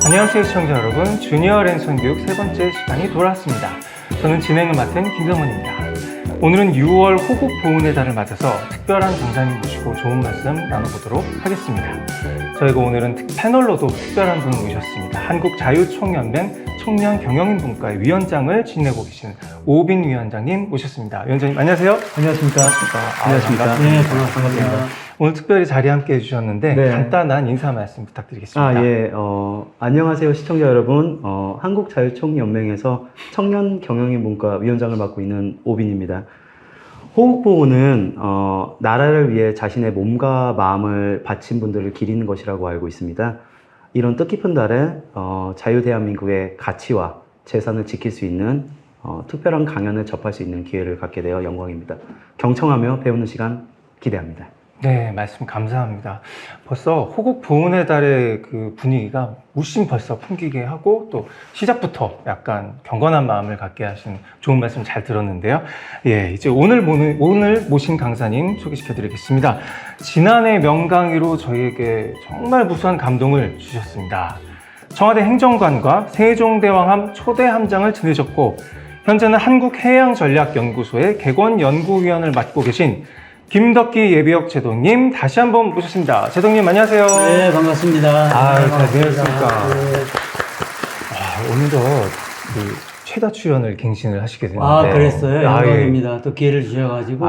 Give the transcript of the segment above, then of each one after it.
안녕하세요 시청자 여러분, 주니어 랜선 교육 세 번째 시간이 돌아왔습니다. 저는 진행을 맡은 김성원입니다. 오늘은 6월 호국 보훈의 달을 맞아서 특별한 강사님 모시고 좋은 말씀 나눠보도록 하겠습니다. 저희가 오늘은 패널로도 특별한 분을 모셨습니다. 한국자유총연맹 청년경영인분과의 위원장을 지내고 계신 오빈 위원장님 모셨습니다. 위원장님 안녕하세요. 안녕하십니까. 안녕하십니까. 네, 반갑습니다. 오늘 특별히 자리에 함께 해주셨는데 네. 간단한 인사 말씀 부탁드리겠습니다. 안녕하세요 시청자 여러분. 한국자유총연맹에서 청년경영인분과 위원장을 맡고 있는 오빈입니다. 호국보훈은 나라를 위해 자신의 몸과 마음을 바친 분들을 기리는 것이라고 알고 있습니다. 이런 뜻깊은 달에 자유대한민국의 가치와 재산을 지킬 수 있는 특별한 강연을 접할 수 있는 기회를 갖게 되어 영광입니다. 경청하며 배우는 시간 기대합니다. 네, 말씀 감사합니다. 벌써 호국 보훈의 달의 그 분위기가 물씬 벌써 풍기게 하고 또 시작부터 약간 경건한 마음을 갖게 하신 좋은 말씀 잘 들었는데요. 예, 이제 오늘 모신 강사님 소개시켜 드리겠습니다. 지난해 명강의로 저희에게 정말 무수한 감동을 주셨습니다. 청와대 행정관과 세종대왕함 초대함장을 지내셨고 현재는 한국해양전략연구소의 객원연구위원을 맡고 계신 김덕기 예비역 제동님 다시 한번 모셨습니다. 제동님 안녕하세요. 네, 반갑습니다. 잘 지내셨습니까? 네. 오늘도 그 최다 출연을 갱신을 하시게 됐는데. 그랬어요. 영광입니다. 예. 또 기회를 주셔가지고.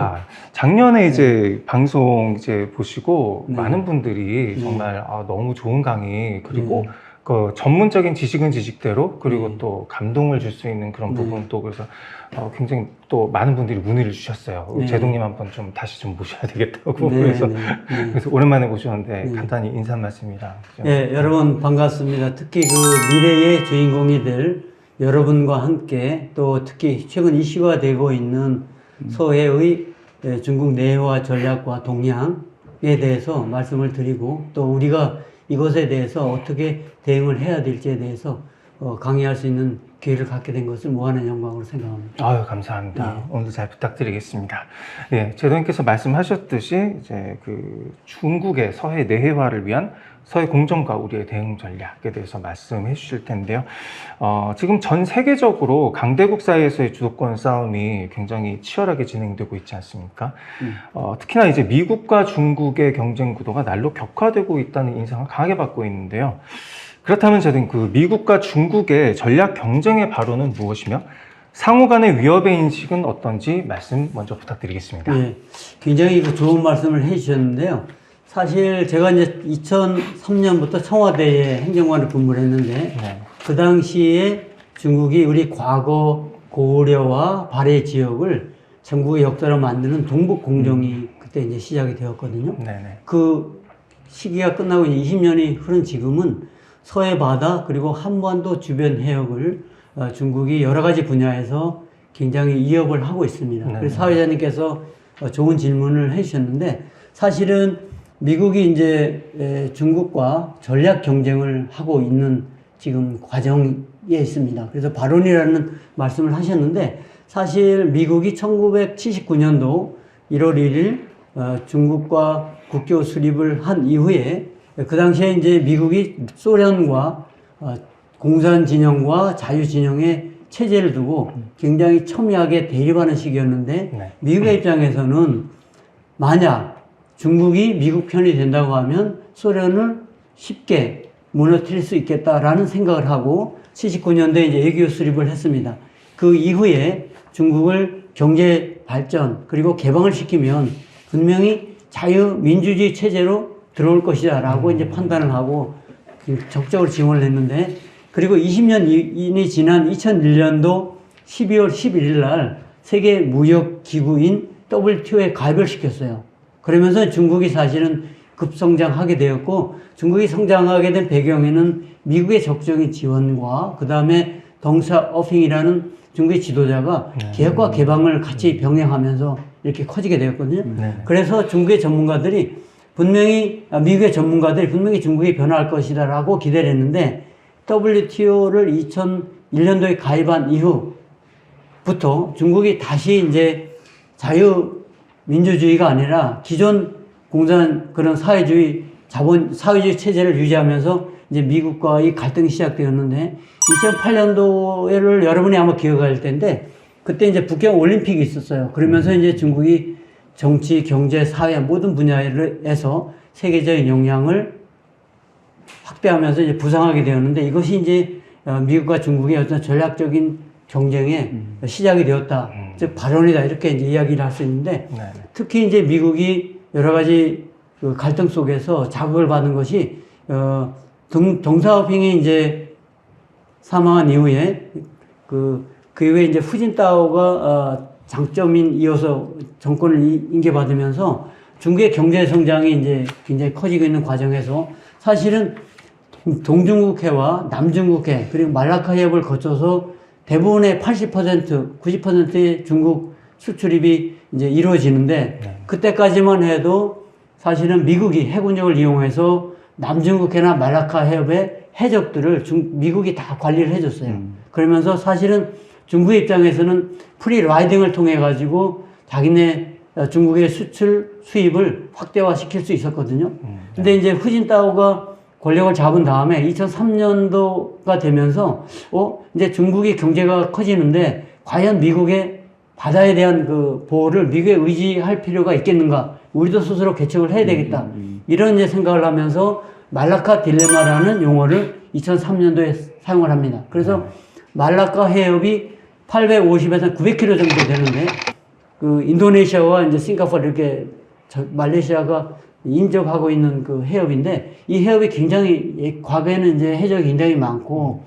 작년에 이제 방송 이제 보시고 네. 많은 분들이 정말 너무 좋은 강의 그리고 네. 그 전문적인 지식은 지식대로 그리고 네. 또 감동을 줄 수 있는 그런 네. 부분도 그래서 굉장히 또 많은 분들이 문의를 주셨어요. 네. 제동님 한번 좀 다시 좀 모셔야 되겠다고. 네, 그래서 네. 그래서 오랜만에 모셨는데 네. 간단히 인사 말씀이랑. 네, 여러분 반갑습니다. 특히 그 미래의 주인공이 될 여러분과 함께 또 특히 최근 이슈가 되고 있는 서해의 중국 내화 전략과 동향에 대해서 말씀을 드리고 또 우리가 이것에 대해서 어떻게 대응을 해야 될지에 대해서 강의할 수 있는 기회를 갖게 된 것을 무한한 영광으로 생각합니다. 아유, 감사합니다. 오늘도 잘 부탁드리겠습니다. 예, 제동님께서 말씀하셨듯이 이제 그 중국의 서해 내해화를 위한 서해 공정과 우리의 대응 전략에 대해서 말씀해 주실 텐데요. 지금 전 세계적으로 강대국 사이에서의 주도권 싸움이 굉장히 치열하게 진행되고 있지 않습니까? 특히나 이제 미국과 중국의 경쟁 구도가 날로 격화되고 있다는 인상을 강하게 받고 있는데요. 그렇다면 저는 그 미국과 중국의 전략 경쟁의 바로는 무엇이며 상호 간의 위협의 인식은 어떤지 말씀 먼저 부탁드리겠습니다. 네, 굉장히 좋은 말씀을 해주셨는데요. 사실 제가 이제 2003년부터 청와대에 행정관을 근무를 했는데 그 당시에 중국이 우리 과거 고려와 발해 지역을 전국의 역사로 만드는 동북 공정이 그때 이제 시작이 되었거든요. 네네. 그 시기가 끝나고 이제 20년이 흐른 지금은 서해 바다 그리고 한반도 주변 해역을 중국이 여러 가지 분야에서 굉장히 위협을 하고 있습니다. 네네. 그래서 사회자님께서 좋은 질문을 해주셨는데 사실은 미국이 이제 중국과 전략 경쟁을 하고 있는 지금 과정에 있습니다. 그래서 발언이라는 말씀을 하셨는데 사실 미국이 1979년도 1월 1일 중국과 국교 수립을 한 이후에 그 당시에 이제 미국이 소련과 공산 진영과 자유 진영의 체제를 두고 굉장히 첨예하게 대립하는 시기였는데 미국의 입장에서는 만약 중국이 미국 편이 된다고 하면 소련을 쉽게 무너뜨릴 수 있겠다라는 생각을 하고 79년도에 이제 외교 수립을 했습니다. 그 이후에 중국을 경제 발전 그리고 개방을 시키면 분명히 자유민주주의 체제로 들어올 것이다라고 이제 판단을 하고 적극적으로 지원을 했는데 그리고 20년이 지난 2001년도 12월 11일 날 세계 무역 기구인 WTO에 가입을 시켰어요. 그러면서 중국이 사실은 급성장하게 되었고 중국이 성장하게 된 배경에는 미국의 적극적인 지원과 그 다음에 덩샤오핑이라는 중국의 지도자가 개혁과 개방을 같이 병행하면서 이렇게 커지게 되었거든요. 그래서 중국의 전문가들이 미국의 전문가들이 분명히 중국이 변화할 것이다라고 기대를 했는데 WTO를 2001년도에 가입한 이후부터 중국이 다시 이제 자유민주주의가 아니라 기존 공산 그런 사회주의 체제를 유지하면서 이제 미국과의 갈등이 시작되었는데 2008년도를 여러분이 아마 기억할 텐데 그때 이제 북경 올림픽이 있었어요. 그러면서 이제 중국이 정치, 경제, 사회 모든 분야에서 세계적인 영향을 확대하면서 이제 부상하게 되었는데 이것이 이제 미국과 중국의 어떤 전략적인 경쟁의 시작이 되었다. 즉 발언이다 이렇게 이제 이야기를 할 수 있는데 네. 특히 이제 미국이 여러 가지 그 갈등 속에서 자극을 받은 것이 덩샤오핑이 이제 사망한 이후에 그 이후에 이제 후진타오가 장점인 이어서 정권을 인계받으면서 중국의 경제 성장이 이제 굉장히 커지고 있는 과정에서 사실은 동중국해와 남중국해 그리고 말라카 해협을 거쳐서 대부분의 80%, 90%의 중국 수출입이 이제 이루어지는데 그때까지만 해도 사실은 미국이 해군력을 이용해서 남중국해나 말라카 해협의 해적들을 미국이 다 관리를 해줬어요. 그러면서 사실은 중국의 입장에서는 프리 라이딩을 통해 가지고 자기네 중국의 수출 수입을 확대화시킬 수 있었거든요. 근데 이제 후진타오가 권력을 잡은 다음에 2003년도가 되면서 이제 중국이 경제가 커지는데 과연 미국의 바다에 대한 그 보호를 미국에 의지할 필요가 있겠는가? 우리도 스스로 개척을 해야 되겠다. 이런 이제 생각을 하면서 말라카 딜레마라는 용어를 2003년도에 사용을 합니다. 그래서 말라카 해협이 850에서 900km 정도 되는데 그 인도네시아와 이제 싱가포르 이렇게 말레이시아가 인접하고 있는 그 해협인데 이 해협이 굉장히 과거에는 이제 해적이 굉장히 많고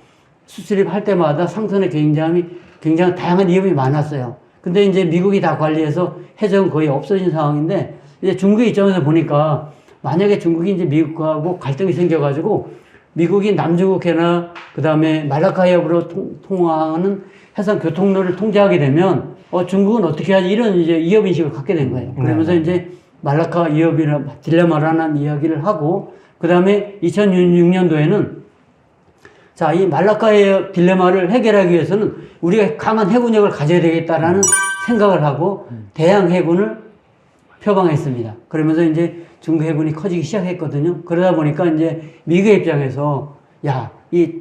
수출입할 때마다 상선의 굉장히 다양한 위험이 많았어요. 근데 이제 미국이 다 관리해서 해적은 거의 없어진 상황인데 이제 중국의 입장에서 보니까 만약에 중국이 이제 미국하고 갈등이 생겨가지고 미국이 남중국해나 그 다음에 말라카 해협으로 통하는 해상 교통로를 통제하게 되면 중국은 어떻게 하지 이런 이제 위협 인식을 갖게 된 거예요. 그러면서 이제 말라카 위협이나 딜레마라는 이야기를 하고 그 다음에 2006년도에는 자, 이 말라카의 딜레마를 해결하기 위해서는 우리가 강한 해군력을 가져야 되겠다라는 생각을 하고 대양 해군을 표방했습니다. 그러면서 이제 중국 해군이 커지기 시작했거든요. 그러다 보니까 이제 미국의 입장에서 야, 이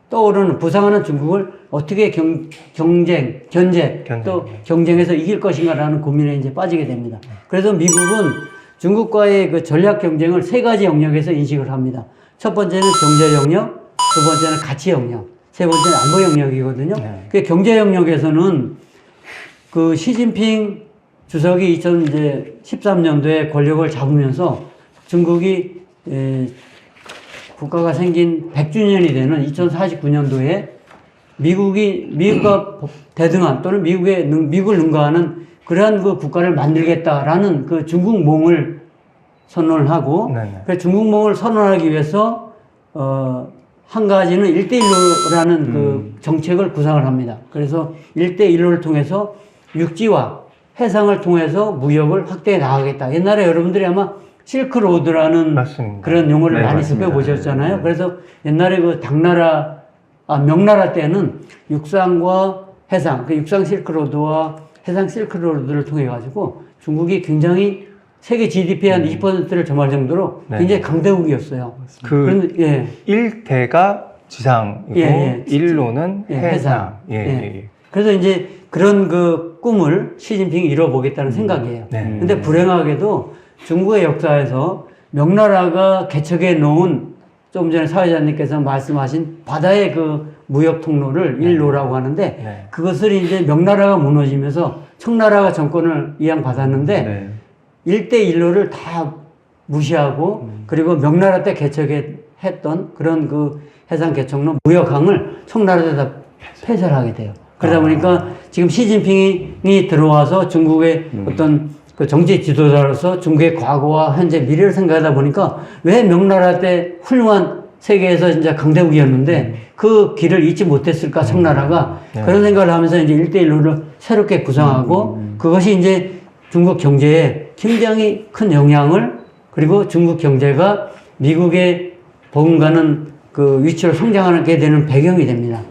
떠오르는 부상하는 중국을 어떻게 견제, 또 경쟁에서 이길 것인가라는 고민에 이제 빠지게 됩니다. 그래서 미국은 중국과의 그 전략 경쟁을 세 가지 영역에서 인식을 합니다. 첫 번째는 경제 영역, 두 번째는 가치 영역, 세 번째는 안보 영역이거든요. 그 경제 영역에서는 그 시진핑 주석이 2013년도에 권력을 잡으면서 중국이 국가가 생긴 100주년이 되는 2049년도에 미국과 대등한 또는 미국을 능가하는 그러한 그 국가를 만들겠다라는 그 중국몽을 선언을 하고 그 중국몽을 선언하기 위해서 한 가지는 1대1로라는 그 정책을 구상을 합니다. 그래서 1대1로를 통해서 육지와 해상을 통해서 무역을 확대해 나가겠다. 옛날에 여러분들이 아마 실크로드라는 맞습니다. 그런 용어를 네, 많이 맞습니다. 습해보셨잖아요. 그래서 옛날에 그 명나라 때는 육상과 해상, 그 육상 실크로드와 해상 실크로드를 통해 가지고 중국이 굉장히 세계 GDP의 한 20%를 점할 정도로 굉장히 강대국이었어요. 그런데 1대가 지상이고 1로는 해상. 그래서 이제 그런 그 꿈을 시진핑이 이뤄보겠다는 생각이에요. 근데 불행하게도 중국의 역사에서 명나라가 개척해 놓은 조금 전에 사회자님께서 말씀하신 바다의 그 무역 통로를 일로라고 하는데 그것을 이제 명나라가 무너지면서 청나라가 정권을 이양받았는데 1대1로를 다 무시하고 그리고 명나라 때 개척했던 그런 그 해상 개척로 무역항을 청나라에다 폐쇄를 하게 돼요. 그러다 보니까 지금 시진핑이 들어와서 중국의 어떤 그 정치 지도자로서 중국의 과거와 현재 미래를 생각하다 보니까 왜 명나라 때 훌륭한 세계에서 진짜 강대국이었는데 그 길을 잊지 못했을까 청나라가 그런 생각을 하면서 이제 1대1로를 새롭게 구상하고 그것이 이제 중국 경제에 굉장히 큰 영향을 그리고 중국 경제가 미국의 버금가는 그 위치로 성장하게 되는 배경이 됩니다.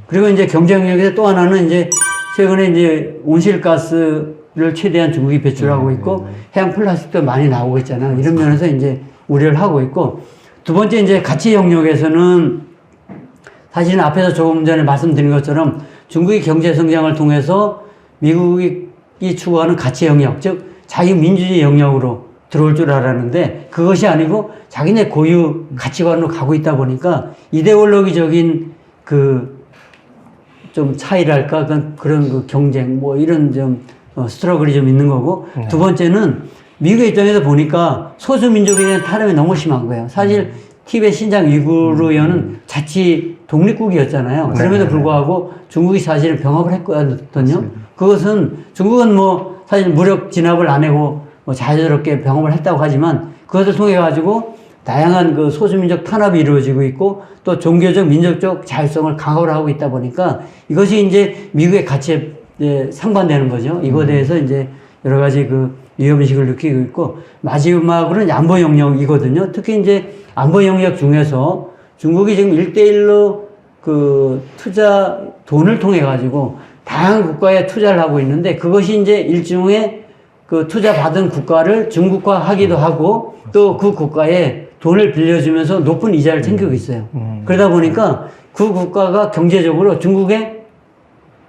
그리고 이제 경제 영역에서 또 하나는 이제 최근에 이제 온실가스를 최대한 중국이 배출하고 있고 해양 플라스틱도 많이 나오고 있잖아요. 이런 면에서 이제 우려를 하고 있고 두 번째 이제 가치 영역에서는 사실은 앞에서 조금 전에 말씀드린 것처럼 중국의 경제 성장을 통해서 미국이 추구하는 가치 영역, 즉 자유 민주주의 영역으로 들어올 줄 알았는데 그것이 아니고 자기네 고유 가치관으로 가고 있다 보니까 이데올로기적인 그 좀 차이랄까 그런 그 경쟁 뭐 이런 좀 스트러글이 좀 있는 거고 두 번째는 미국의 입장에서 보니까 소수민족에 대한 탄압이 너무 심한 거예요. 사실 티베트 신장 위구르여는 자치 독립국이었잖아요. 그럼에도 불구하고 중국이 사실은 병합을 했거든요. 그것은 중국은 뭐 사실 무력 진압을 안 하고 뭐 자연스럽게 병합을 했다고 하지만 그것을 통해 가지고 다양한 그 소수민족 탄압이 이루어지고 있고 또 종교적 민족적 자율성을 강화를 하고 있다 보니까 이것이 이제 미국의 가치에 상반되는 거죠. 이거에 대해서 이제 여러 가지 그 위험의식을 느끼고 있고 마지막으로는 안보 영역이거든요. 특히 이제 안보 영역 중에서 중국이 지금 1대1로 그 투자 돈을 통해 가지고 다양한 국가에 투자를 하고 있는데 그것이 이제 일종의 그 투자 받은 국가를 중국화하기도 하고 또 그 국가에 돈을 빌려주면서 높은 이자를 챙기고 있어요. 그러다 보니까 그 국가가 경제적으로 중국에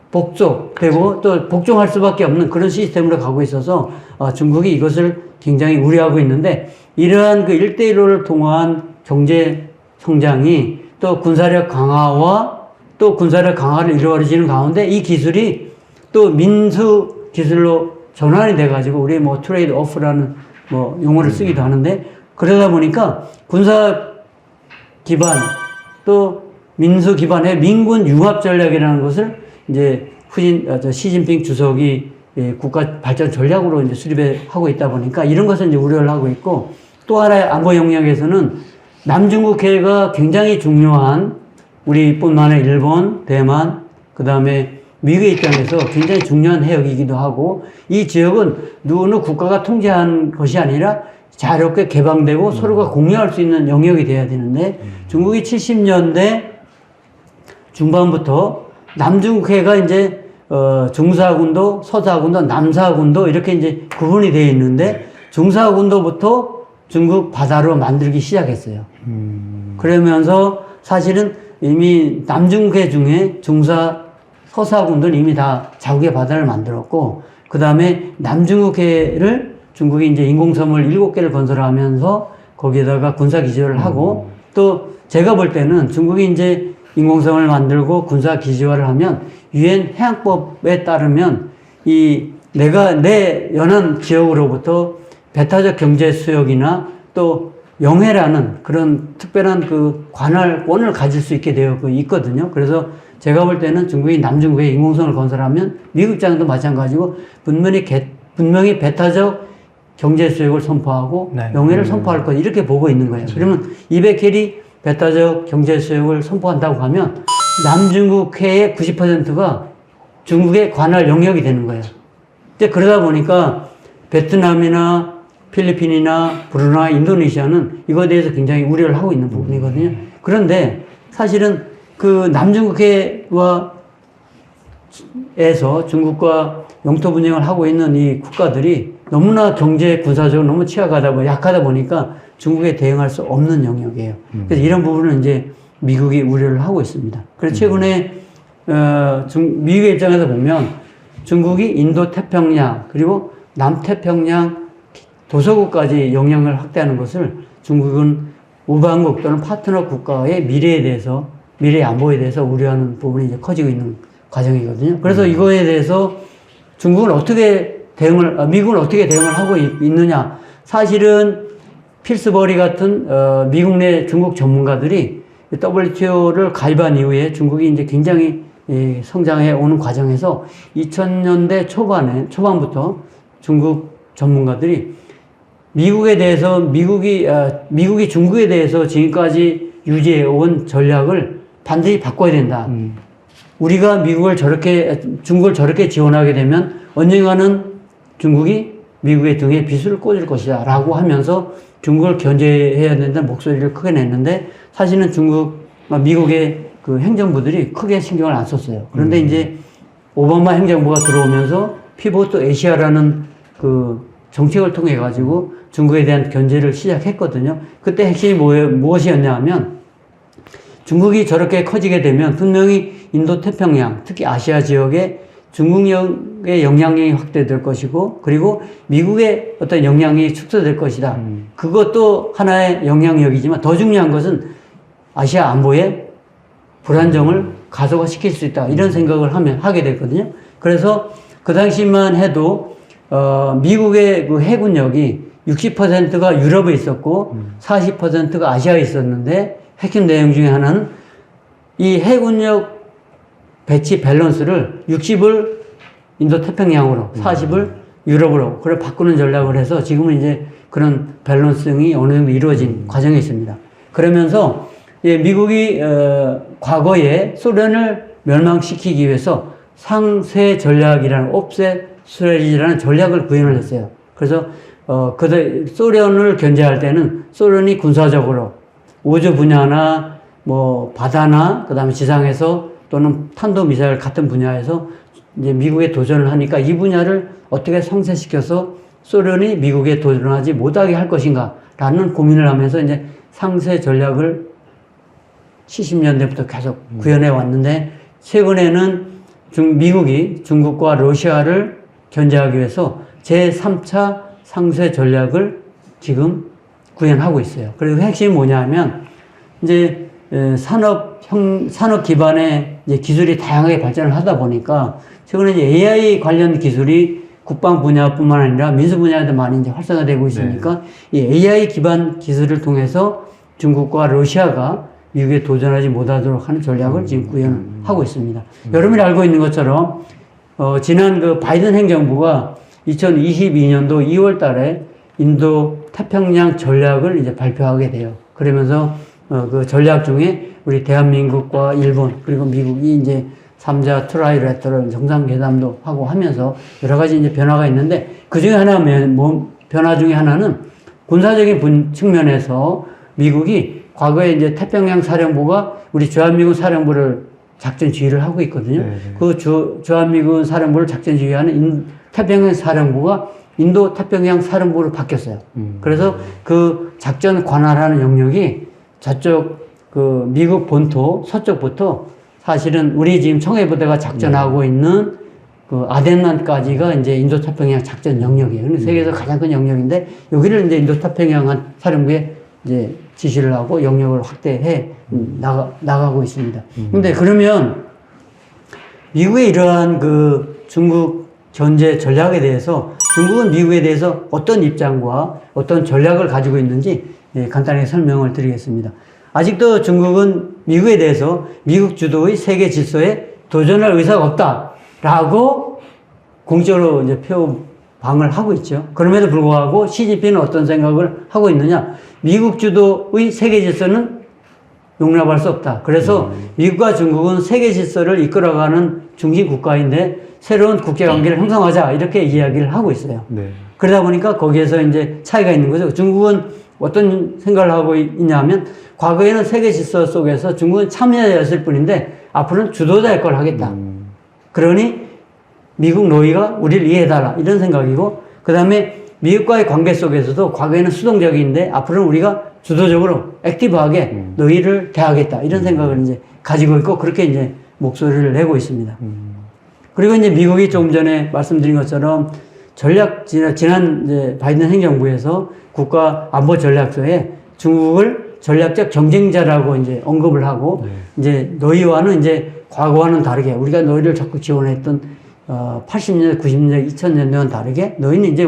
복속되고 또 복종할 수밖에 없는 그런 시스템으로 가고 있어서 중국이 이것을 굉장히 우려하고 있는데 이러한 그 1대1로를 통한 경제 성장이 또 군사력 강화와 또 군사력 강화를 이루어지는 가운데 이 기술이 또 민수 기술로 전환이 돼가지고 우리 뭐 트레이드 오프라는 뭐 용어를 쓰기도 하는데 그러다 보니까 군사 기반 또 민수 기반의 민군 융합 전략이라는 것을 이제 시진핑 주석이 국가 발전 전략으로 이제 수립해 하고 있다 보니까 이런 것을 이제 우려를 하고 있고 또 하나의 안보 영역에서는 남중국해가 굉장히 중요한 우리뿐만 아니라 일본, 대만, 그 다음에 미국의 입장에서 굉장히 중요한 해역이기도 하고 이 지역은 누구는 국가가 통제한 것이 아니라 자유롭게 개방되고 서로가 공유할 수 있는 영역이 돼야 되는데 중국이 70년대 중반부터 남중국해가 이제 중사군도, 서사군도, 남사군도 이렇게 이제 구분이 되어 있는데 중사군도부터 중국 바다로 만들기 시작했어요. 그러면서 사실은 이미 남중국해 중에 중사, 서사군도는 이미 다 자국의 바다를 만들었고 그 다음에 남중국해를 중국이 이제 인공섬을 7개를 건설하면서 거기에다가 군사기지화를 하고 또 제가 볼 때는 중국이 이제 인공섬을 만들고 군사기지화를 하면 유엔 해양법에 따르면 내가 내 연안 지역으로부터 배타적 경제 수역이나 또 영해라는 그런 특별한 그 관할권을 가질 수 있게 되어 있거든요. 그래서 제가 볼 때는 중국이 남중국해 인공섬을 건설하면 미국 입장도 마찬가지고 분명히 배타적 경제 수역을 선포하고 영해를 선포할 것 이렇게 보고 있는 거예요. 그러면 200캐리 배타적 경제 수역을 선포한다고 하면 남중국해의 90%가 중국의 관할 영역이 되는 거예요. 이제 그러다 보니까 베트남이나 필리핀이나 브루나이, 인도네시아는 이거에 대해서 굉장히 우려를 하고 있는 부분이거든요. 그런데 사실은 그 남중국해에서 중국과 영토 분쟁을 하고 있는 이 국가들이 너무나 경제 군사적으로 너무 약하다 보니까 중국에 대응할 수 없는 영역이에요. 그래서 이런 부분은 이제 미국이 우려를 하고 있습니다. 그래서 최근에 미국의 입장에서 보면 중국이 인도 태평양 그리고 남태평양 도서국까지 영향을 확대하는 것을 중국은 우방국 또는 파트너 국가의 미래의 안보에 대해서 우려하는 부분이 이제 커지고 있는 과정이거든요. 그래서 이거에 대해서 미국은 어떻게 대응을 하고 있느냐. 사실은 필스버리 같은, 미국 내 중국 전문가들이 WTO를 가입한 이후에 중국이 이제 굉장히 성장해 오는 과정에서 2000년대 초반부터 중국 전문가들이 미국이 중국에 대해서 지금까지 유지해 온 전략을 반드시 바꿔야 된다. 우리가 중국을 저렇게 지원하게 되면 언젠가는 중국이 미국의 등에 비수를 꽂을 것이다 라고 하면서 중국을 견제해야 된다는 목소리를 크게 냈는데 사실은 미국의 그 행정부들이 크게 신경을 안 썼어요. 그런데 이제 오바마 행정부가 들어오면서 피보트 에시아라는 그 정책을 통해 가지고 중국에 대한 견제를 시작했거든요. 그때 핵심이 무엇이었냐 하면 중국이 저렇게 커지게 되면 분명히 인도 태평양, 특히 아시아 지역에 중국의 영향력이 확대될 것이고, 그리고 미국의 어떤 영향력이 축소될 것이다. 그것도 하나의 영향력이지만 더 중요한 것은 아시아 안보의 불안정을 가속화시킬 수 있다. 이런 생각을 하게 됐거든요. 그래서 그 당시만 해도 미국의 그 해군력이 60%가 유럽에 있었고 40%가 아시아에 있었는데, 핵심 내용 중에 하나는 이 해군력 배치 밸런스를 60을 인도 태평양으로, 40을 유럽으로 그걸 바꾸는 전략을 해서 지금은 이제 그런 밸런싱이 어느 정도 이루어진 과정에 있습니다. 그러면서 미국이 과거에 소련을 멸망시키기 위해서 상쇄 전략이라는 옵셋 스트래티지라는 전략을 구현을 했어요. 그래서 소련을 견제할 때는 소련이 군사적으로 우주 분야나 뭐 바다나 그다음에 지상에서 또는 탄도미사일 같은 분야에서 이제 미국에 도전을 하니까 이 분야를 어떻게 상쇄시켜서 소련이 미국에 도전하지 못하게 할 것인가라는 고민을 하면서 이제 상쇄 전략을 70년대부터 계속 구현해 왔는데, 최근에는 미국이 중국과 러시아를 견제하기 위해서 제3차 상쇄 전략을 지금 구현하고 있어요. 그리고 핵심이 뭐냐 하면 이제 산업 기반의 이제 기술이 다양하게 발전을 하다 보니까 최근에 이제 AI 관련 기술이 국방 분야뿐만 아니라 민수 분야에도 많이 이제 활성화되고 있으니까 이 AI 기반 기술을 통해서 중국과 러시아가 미국에 도전하지 못하도록 하는 전략을 지금 구현하고 있습니다. 여러분이 알고 있는 것처럼 지난 그 바이든 행정부가 2022년도 2월 달에 인도 태평양 전략을 이제 발표하게 돼요. 그러면서 그 전략 중에 우리 대한민국과 일본 그리고 미국이 이제 3자 트라이레터럴 정상회담도 하고 하면서 여러 가지 이제 변화가 있는데, 그 중에 변화 중에 하나는 군사적인 측면에서 미국이 과거에 이제 태평양 사령부가 우리 주한미군 사령부를 작전 지휘를 하고 있거든요. 그 주한미군 사령부를 작전 지휘하는 태평양 사령부가 인도 태평양 사령부로 바뀌었어요. 그래서 그 작전 관할하는 영역이 저쪽 그 미국 본토 서쪽부터 사실은 우리 지금 청해부대가 작전하고 있는 그 아덴만까지가 이제 인도 태평양 작전 영역이에요. 세계에서 가장 큰 영역인데 여기를 이제 인도 태평양 사령부에 이제 지시를 하고 영역을 확대해 나가고 있습니다. 근데 그러면 미국의 이러한 그 중국 견제 전략에 대해서 중국은 미국에 대해서 어떤 입장과 어떤 전략을 가지고 있는지 간단하게 설명을 드리겠습니다. 아직도 중국은 미국에 대해서 미국 주도의 세계 질서에 도전할 의사가 없다라고 공적으로 이제 표방을 하고 있죠. 그럼에도 불구하고 시진핑은 어떤 생각을 하고 있느냐? 미국 주도의 세계 질서는 용납할 수 없다. 그래서 미국과 중국은 세계 질서를 이끌어가는 중심 국가인데 새로운 국제 관계를 형성하자 이렇게 이야기를 하고 있어요. 그러다 보니까 거기에서 이제 차이가 있는 거죠. 중국은 어떤 생각을 하고 있냐면 과거에는 세계 질서 속에서 중국은 참여자였을 뿐인데 앞으로는 주도자 역할을 하겠다. 그러니 미국 너희가 우리를 이해해달라 이런 생각이고, 그 다음에 미국과의 관계 속에서도 과거에는 수동적인데 앞으로는 우리가 주도적으로 액티브하게 너희를 대하겠다 이런 생각을 이제 가지고 있고 그렇게 이제 목소리를 내고 있습니다. 그리고 이제 미국이 조금 전에 말씀드린 것처럼 지난 이제 바이든 행정부에서 국가 안보 전략서에 중국을 전략적 경쟁자라고 이제 언급을 하고 이제 너희와는 이제 과거와는 다르게 우리가 너희를 적극 지원했던 80년대, 90년대, 2000년대와는 다르게 너희는 이제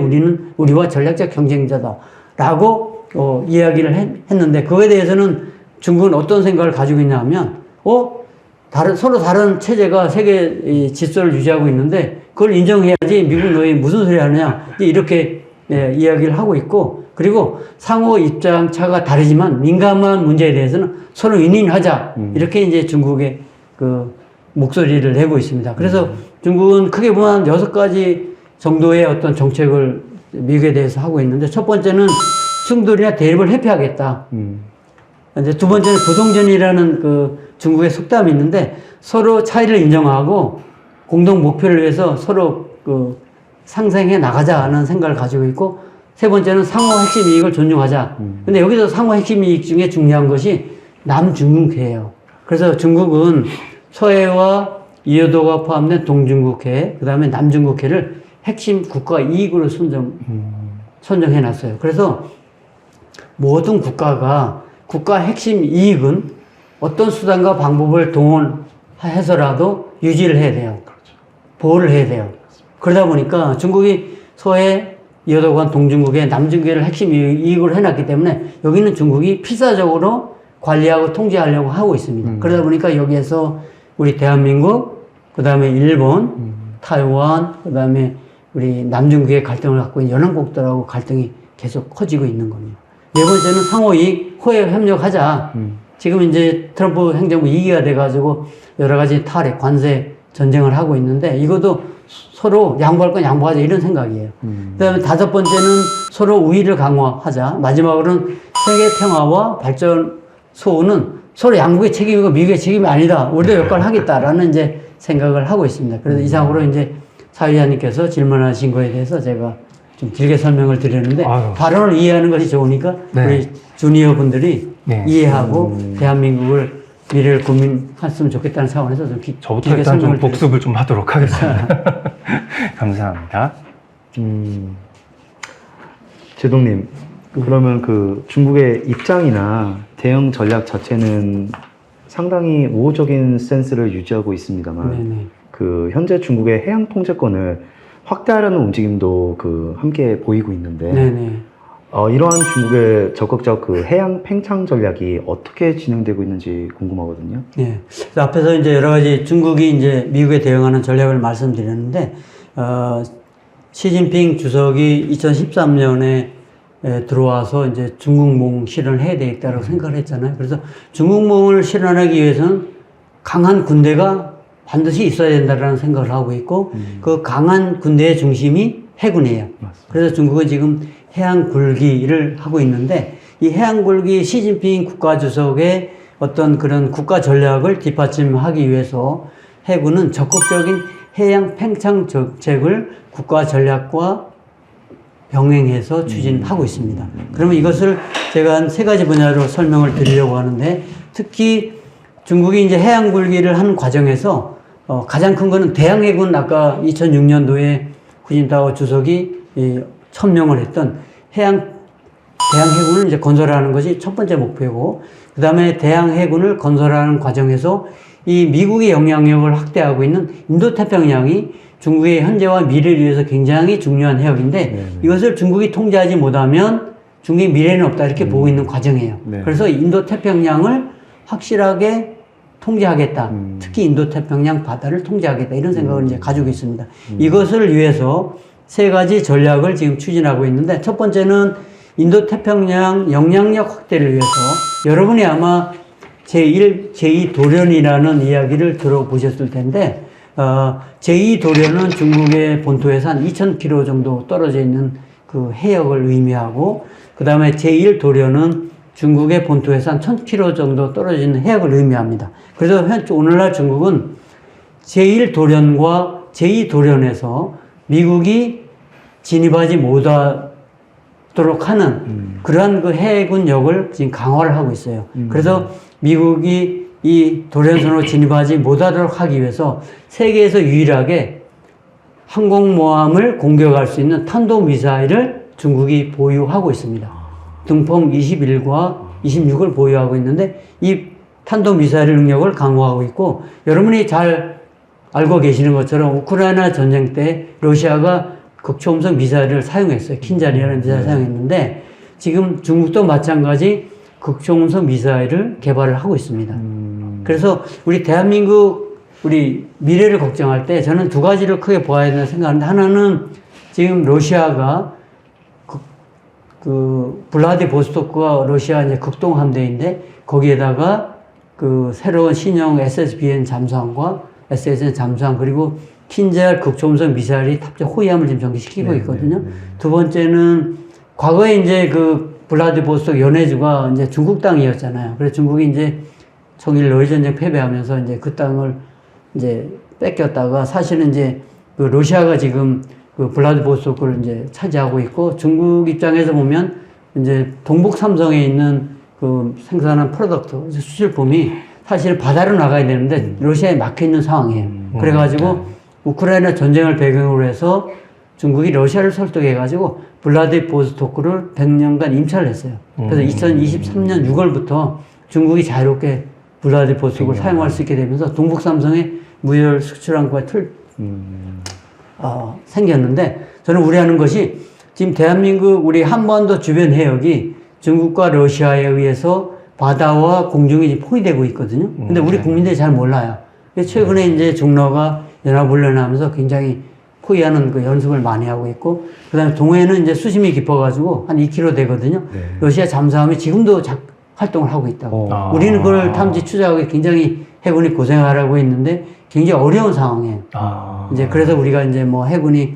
우리와 전략적 경쟁자다라고 이야기를 했는데, 그거에 대해서는 중국은 어떤 생각을 가지고 있냐 하면 서로 다른 체제가 세계 질서를 유지하고 있는데 그걸 인정해야지 미국 너희 무슨 소리 하느냐 이렇게 이야기를 하고 있고, 그리고 상호 입장 차가 다르지만 민감한 문제에 대해서는 서로 윈윈하자 이렇게 이제 중국의 그 목소리를 내고 있습니다. 그래서 중국은 크게 보면 6가지 정도의 어떤 정책을 미국에 대해서 하고 있는데, 첫 번째는 충돌이나 대립을 회피하겠다. 이제 두 번째는 부동전이라는 그 중국의 속담이 있는데 서로 차이를 인정하고 공동 목표를 위해서 서로 그 상생해 나가자는 생각을 가지고 있고, 세 번째는 상호 핵심 이익을 존중하자. 근데 여기서 상호 핵심 이익 중에 중요한 것이 남중국해예요. 그래서 중국은 서해와 이해도가 포함된 동중국해, 그 다음에 남중국해를 핵심 국가 이익으로 선정해 놨어요. 그래서 모든 국가가 국가 핵심 이익은 어떤 수단과 방법을 동원해서라도 유지를 해야 돼요. 보호를 해야 돼요. 그러다 보니까 중국이 서해, 이해도관, 동중국해, 남중국해를 핵심 이익으로 해놨기 때문에 여기는 중국이 필사적으로 관리하고 통제하려고 하고 있습니다. 그러다 보니까 여기에서 우리 대한민국, 그 다음에 일본, 타이완, 그 다음에 우리 남중국해 갈등을 갖고 있는 연안국들하고 갈등이 계속 커지고 있는 겁니다. 네 번째는 상호이익, 호혜 협력하자. 지금 이제 트럼프 행정부 2기가 돼가지고 여러 가지 탈핵, 관세 전쟁을 하고 있는데 이것도 서로 양보할 건 양보하자 이런 생각이에요. 그 다음에 다섯 번째는 서로 우위를 강화하자. 마지막으로는 세계 평화와 발전 소원은 서로 양국의 책임이고 미국의 책임이 아니다. 우리도 역할을 하겠다라는 이제 생각을 하고 있습니다. 그래서 이상으로 이제 사위자님께서 질문하신 거에 대해서 제가 좀 길게 설명을 드렸는데 발언을 이해하는 것이 좋으니까 네. 우리 주니어 분들이 네. 이해하고 대한민국을 미래를 고민했으면 좋겠다는 차원에서 좀 저부터 일단 좀 복습을 좀 하도록 하겠습니다. 감사합니다. 제동님, 그러면 그 중국의 입장이나 대응 전략 자체는 상당히 우호적인 스탠스를 유지하고 있습니다만, 네네. 그 현재 중국의 해양 통제권을 확대하려는 움직임도 그 함께 보이고 있는데, 네네. 이러한 중국의 적극적 그 해양 팽창 전략이 어떻게 진행되고 있는지 궁금하거든요. 네. 그래서 앞에서 이제 여러 가지 중국이 이제 미국에 대응하는 전략을 말씀드렸는데, 시진핑 주석이 2013년에 들어와서 이제 중국몽 실현을 해야 되겠다고 생각을 했잖아요. 그래서 중국몽을 실현하기 위해서는 강한 군대가 반드시 있어야 된다라는 생각을 하고 있고, 그 강한 군대의 중심이 해군이에요. 맞습니다. 그래서 중국은 지금 해양 굴기를 하고 있는데, 이 해양 굴기 시진핑 국가주석의 어떤 그런 국가 전략을 뒷받침하기 위해서 해군은 적극적인 해양 팽창 정책을 국가 전략과 병행해서 추진하고 있습니다. 그러면 이것을 제가 한 세 가지 분야로 설명을 드리려고 하는데, 특히 중국이 이제 해양 굴기를 하는 과정에서 가장 큰 거는 대양해군, 아까 2006년도에 후진타오 주석이 천명을 했던 대양해군을 이제 건설하는 것이 첫 번째 목표고, 그 다음에 대양해군을 건설하는 과정에서 이 미국의 영향력을 확대하고 있는 인도태평양이 중국의 현재와 미래를 위해서 굉장히 중요한 해역인데, 네네. 이것을 중국이 통제하지 못하면 중국의 미래는 없다 이렇게 보고 있는 과정이에요. 네. 그래서 인도태평양을 확실하게 통제하겠다. 특히 인도태평양 바다를 통제하겠다. 이런 생각을 이제 가지고 있습니다. 이것을 위해서 세 가지 전략을 지금 추진하고 있는데, 첫 번째는 인도태평양 영향력 확대를 위해서, 여러분이 아마 제2 도련이라는 이야기를 들어보셨을 텐데, 제2 도련은 중국의 본토에서 한 2,000km 정도 떨어져 있는 그 해역을 의미하고, 그 다음에 제1 도련은 중국의 본토에서 한 1,000km 정도 떨어져 있는 해역을 의미합니다. 그래서 오늘날 중국은 제1 도련과 제2 도련에서 미국이 진입하지 못하도록 하는 그러한 그 해군력을 지금 강화를 하고 있어요. 그래서 미국이 이 도련선으로 진입하지 못하도록 하기 위해서 세계에서 유일하게 항공모함을 공격할 수 있는 탄도미사일을 중국이 보유하고 있습니다. 등폭 21과 26을 보유하고 있는데, 이 탄도미사일 능력을 강화하고 있고, 여러분이 잘 알고 계시는 것처럼 우크라이나 전쟁 때 러시아가 극초음속 미사일을 사용했어요. 킨잔이라는 미사일을 사용했는데, 지금 중국도 마찬가지 극초음속 미사일을 개발을 하고 있습니다. 그래서 우리 대한민국, 우리 미래를 걱정할 때 저는 두 가지를 크게 보아야 된다고 생각하는데, 하나는 지금 러시아가 그 블라디보스토크가 러시아 이제 극동 함대인데, 거기에다가 그 새로운 신형 SSBN 잠수함과 SSN 잠수함, 그리고 킨잘 극초음속 미사일이 탑재 호위함을 지금 전개시키고 있거든요. 두 번째는 과거에 이제 그 블라디보스토크 연해주가 이제 중국 땅이었잖아요. 그래서 중국이 이제 청일 러일 전쟁 패배하면서 이제 그 땅을 이제 뺏겼다가, 사실은 이제 그 러시아가 지금 그 블라디보스토크를 이제 차지하고 있고, 중국 입장에서 보면 이제 동북 삼성에 있는 그 생산한 프로덕트, 수출품이 사실 바다로 나가야 되는데 러시아에 막혀 있는 상황이에요. 그래가지고 우크라이나 전쟁을 배경으로 해서 중국이 러시아를 설득해가지고 블라디보스토크를 100년간 임차를 했어요. 그래서 2023년 6월부터 중국이 자유롭게 블라디보스토크를 사용할 수 있게 되면서 동북 삼성의 무역 수출항과 생겼는데, 저는 우려하는 것이 지금 대한민국 우리 한반도 주변 해역이 중국과 러시아에 의해서 바다와 공중이 포위되고 있거든요. 근데 우리 국민들이 잘 몰라요. 최근에 이제 중러가 연합훈련하면서 굉장히 포위하는 그 연습을 많이 하고 있고, 그 다음에 동해는 이제 수심이 깊어가지고 한 2km 되거든요. 네. 러시아 잠수함이 지금도 활동을 하고 있다고. 우리는 그걸 탐지 추적하기 굉장히 해군이 고생하라고 했는데 굉장히 어려운 상황이에요. 이제 그래서 우리가 이제 뭐 해군이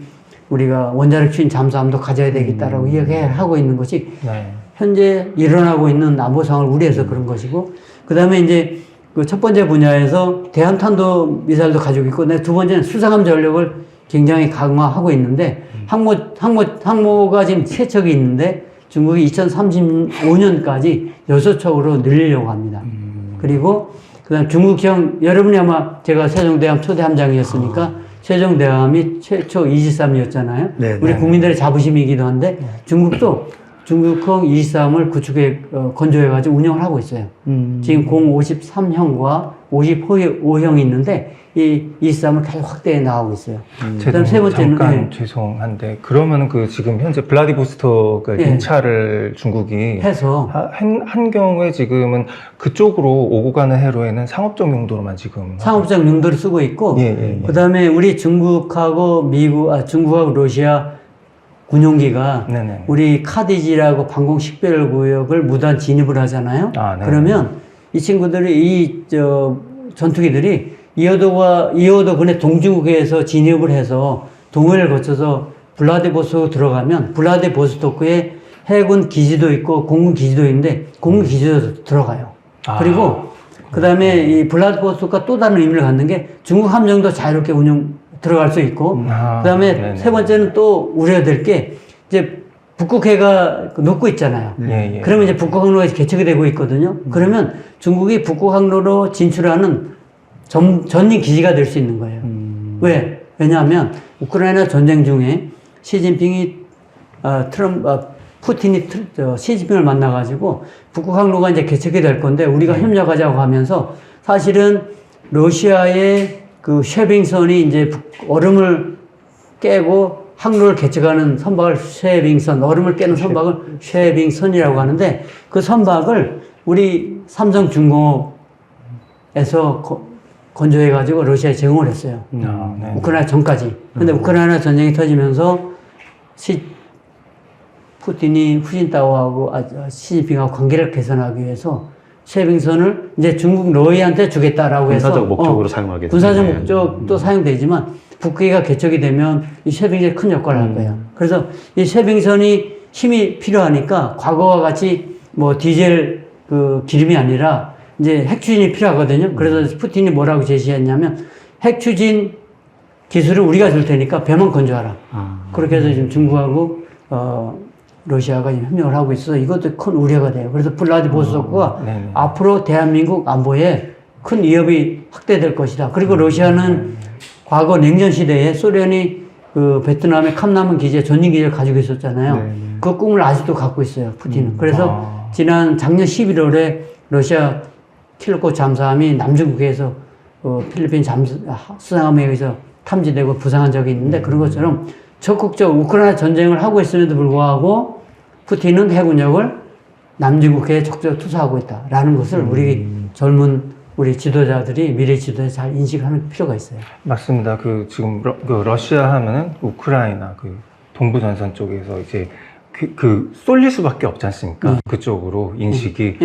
우리가 원자력 추진 잠수함도 가져야 되겠다라고 이야기하고 있는 것이 네. 현재 일어나고 있는 안보 상황을 우려해서 그런 것이고, 그 다음에 이제 그 첫 번째 분야에서 대한탄도 미사일도 가지고 있고, 두 번째는 수상함 전력을 굉장히 강화하고 있는데, 항모가 지금 3척이 있는데 중국이 2035년까지 6척으로 늘리려고 합니다. 그리고 그다음 중국형, 여러분이 아마 제가 세종대왕 초대 함장이었으니까 세종대왕이 최초 이지스함이었잖아요. 네, 우리 네. 국민들의 자부심이기도 한데 중국도 중국형 이지스함을 구축해 건조해가지고 운영을 하고 있어요. 지금 053형과 55형이 있는데 이 이지스함을 계속 확대해 나가고 있어요. 그다음 세 번째는 잠깐 죄송한데 그러면은 그 지금 현재 블라디보스토크 임차를 중국이 해서 한 경우에 지금은 그쪽으로 오고 가는 해로에는 상업적 용도로만 지금 상업적 용도를 쓰고 있고, 그다음에 우리 중국하고 중국하고 러시아 군용기가 네네. 우리 카디지라고 방공 식별구역을 무단 진입을 하잖아요. 네. 그러면 이 친구들이 전투기들이 이어도 근해 동중국해에서 진입을 해서 동해를 거쳐서 블라디보스토크 들어가면 블라디보스토크에 해군 기지도 있고 공군 기지도 있는데 공군 기지도 들어가요. 그리고 그 다음에 이 블라디보스토크가 또 다른 의미를 갖는 게 중국 함정도 자유롭게 들어갈 수 있고, 그 다음에 세 번째는 또 우려될 게 이제 북극해가 녹고 있잖아요. 그러면 이제 북극항로가 개척이 되고 있거든요. 그러면 중국이 북극항로로 진출하는 전진 기지가 될 수 있는 거예요. 왜냐하면 우크라이나 전쟁 중에 시진핑이 푸틴이 시진핑을 만나가지고 북극항로가 이제 개척이 될 건데 우리가 협력하자고 하면서 사실은 러시아의 그 쉐빙선이 이제 얼음을 깨고 항로를 개척하는 선박을 얼음을 깨는 선박을 쉐빙선이라고 하는데, 그 선박을 우리 삼성중공업에서 건조해가지고 러시아에 제공을 했어요. 우크라이나 전까지. 근데 우크라이나 전쟁이 터지면서 푸틴이 후진타오하고 시진핑하고 관계를 개선하기 위해서 쉐빙선을 이제 중국 러시아한테 주겠다라고 해서 군사적 목적으로 사용하게 군사적 목적도 사용되지만 북극해가 개척이 되면 이 쉐빙선이 큰 역할을 할 거예요. 그래서 이 쉐빙선이 힘이 필요하니까 과거와 같이 뭐 디젤 그 기름이 아니라 이제 핵추진이 필요하거든요. 그래서 푸틴이 뭐라고 제시했냐면 핵추진 기술을 우리가 줄 테니까 배만 건조하라. 그렇게 해서 지금 중국하고 러시아가 지금 협력을 하고 있어서 이것도 큰 우려가 돼요. 그래서 블라디보스토크가 앞으로 대한민국 안보에 큰 위협이 확대될 것이다. 그리고 러시아는 과거 냉전 시대에 소련이 그 베트남의 캄남은 기지에 전진 기지를 가지고 있었잖아요. 그 꿈을 아직도 갖고 있어요, 푸틴은. 그래서 작년 11월에 러시아 킬러꽃 잠수함이 남중국해에서 필리핀 수상함에 의해서 탐지되고 부상한 적이 있는데, 그런 것처럼 적극적 우크라이나 전쟁을 하고 있음에도 불구하고 푸틴은 해군력을 남중국해에 적극적으로 투사하고 있다라는 것을 우리 젊은 우리 지도자들이 미래 지도에 잘 인식하는 필요가 있어요. 맞습니다. 지금 러시아 하면은 우크라이나 동부 전선 쪽에서 이제 쏠릴 수밖에 없지 않습니까? 그쪽으로 인식이.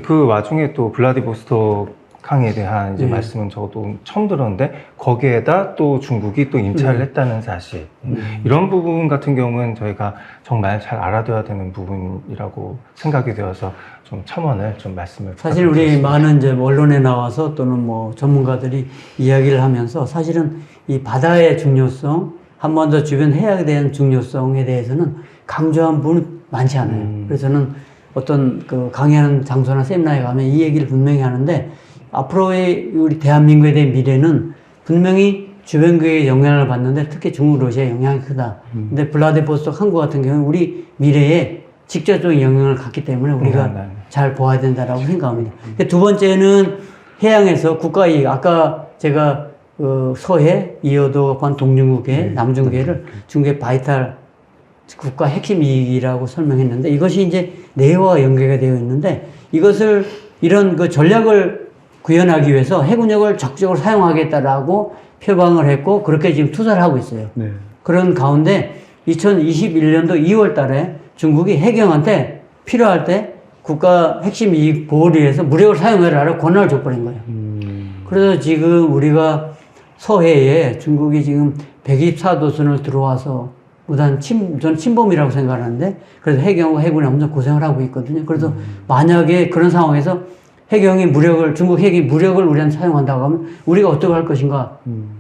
그 와중에 또 블라디보스토크 항에 대한 이제 말씀은 저도 처음 들었는데 거기에다 또 중국이 또 임차를 했다는 사실, 이런 부분 같은 경우는 저희가 정말 잘 알아둬야 되는 부분이라고 생각이 되어서 좀 첨언을 좀 말씀을 사실 우리 많은 이제 언론에 나와서 또는 뭐 전문가들이 이야기를 하면서 사실은 이 바다의 중요성, 한반도 주변 해역에 대한 중요성에 대해서는 강조한 부분이 많지 않아요. 그래서 저는 어떤 그 강의하는 장소나 세미나에 가면 이 얘기를 분명히 하는데 앞으로의 우리 대한민국에 대한 미래는 분명히 주변국의 영향을 받는데 특히 중국, 러시아의 영향이 크다. 근데 블라디보스토크 항구 같은 경우는 우리 미래에 직접적인 영향을 갖기 때문에 우리가 잘 보아야 된다라고 생각합니다. 두 번째는 해양에서 국가 이익. 아까 제가 서해, 이어도관 동중국해, 남중국해를 중국의 바이탈 국가 핵심 이익이라고 설명했는데 이것이 이제 내화와 연계가 되어 있는데 이것을 이런 그 전략을 구현하기 위해서 해군력을 적극적으로 사용하겠다라고 표방을 했고 그렇게 지금 투자를 하고 있어요. 네. 그런 가운데 2021년도 2월 달에 중국이 해경한테 필요할 때 국가 핵심 이익 보호를 위해서 무력을 사용해라라고 권한을 줘버린 거예요. 그래서 지금 우리가 서해에 중국이 지금 124도선을 들어와서 무단 저는 침범이라고 생각하는데 그래서 해경과 해군이 엄청 고생을 하고 있거든요. 그래서 만약에 그런 상황에서 해경이 무력을, 중국 핵이 무력을 우리한테 사용한다고 하면 우리가 어떻게 할 것인가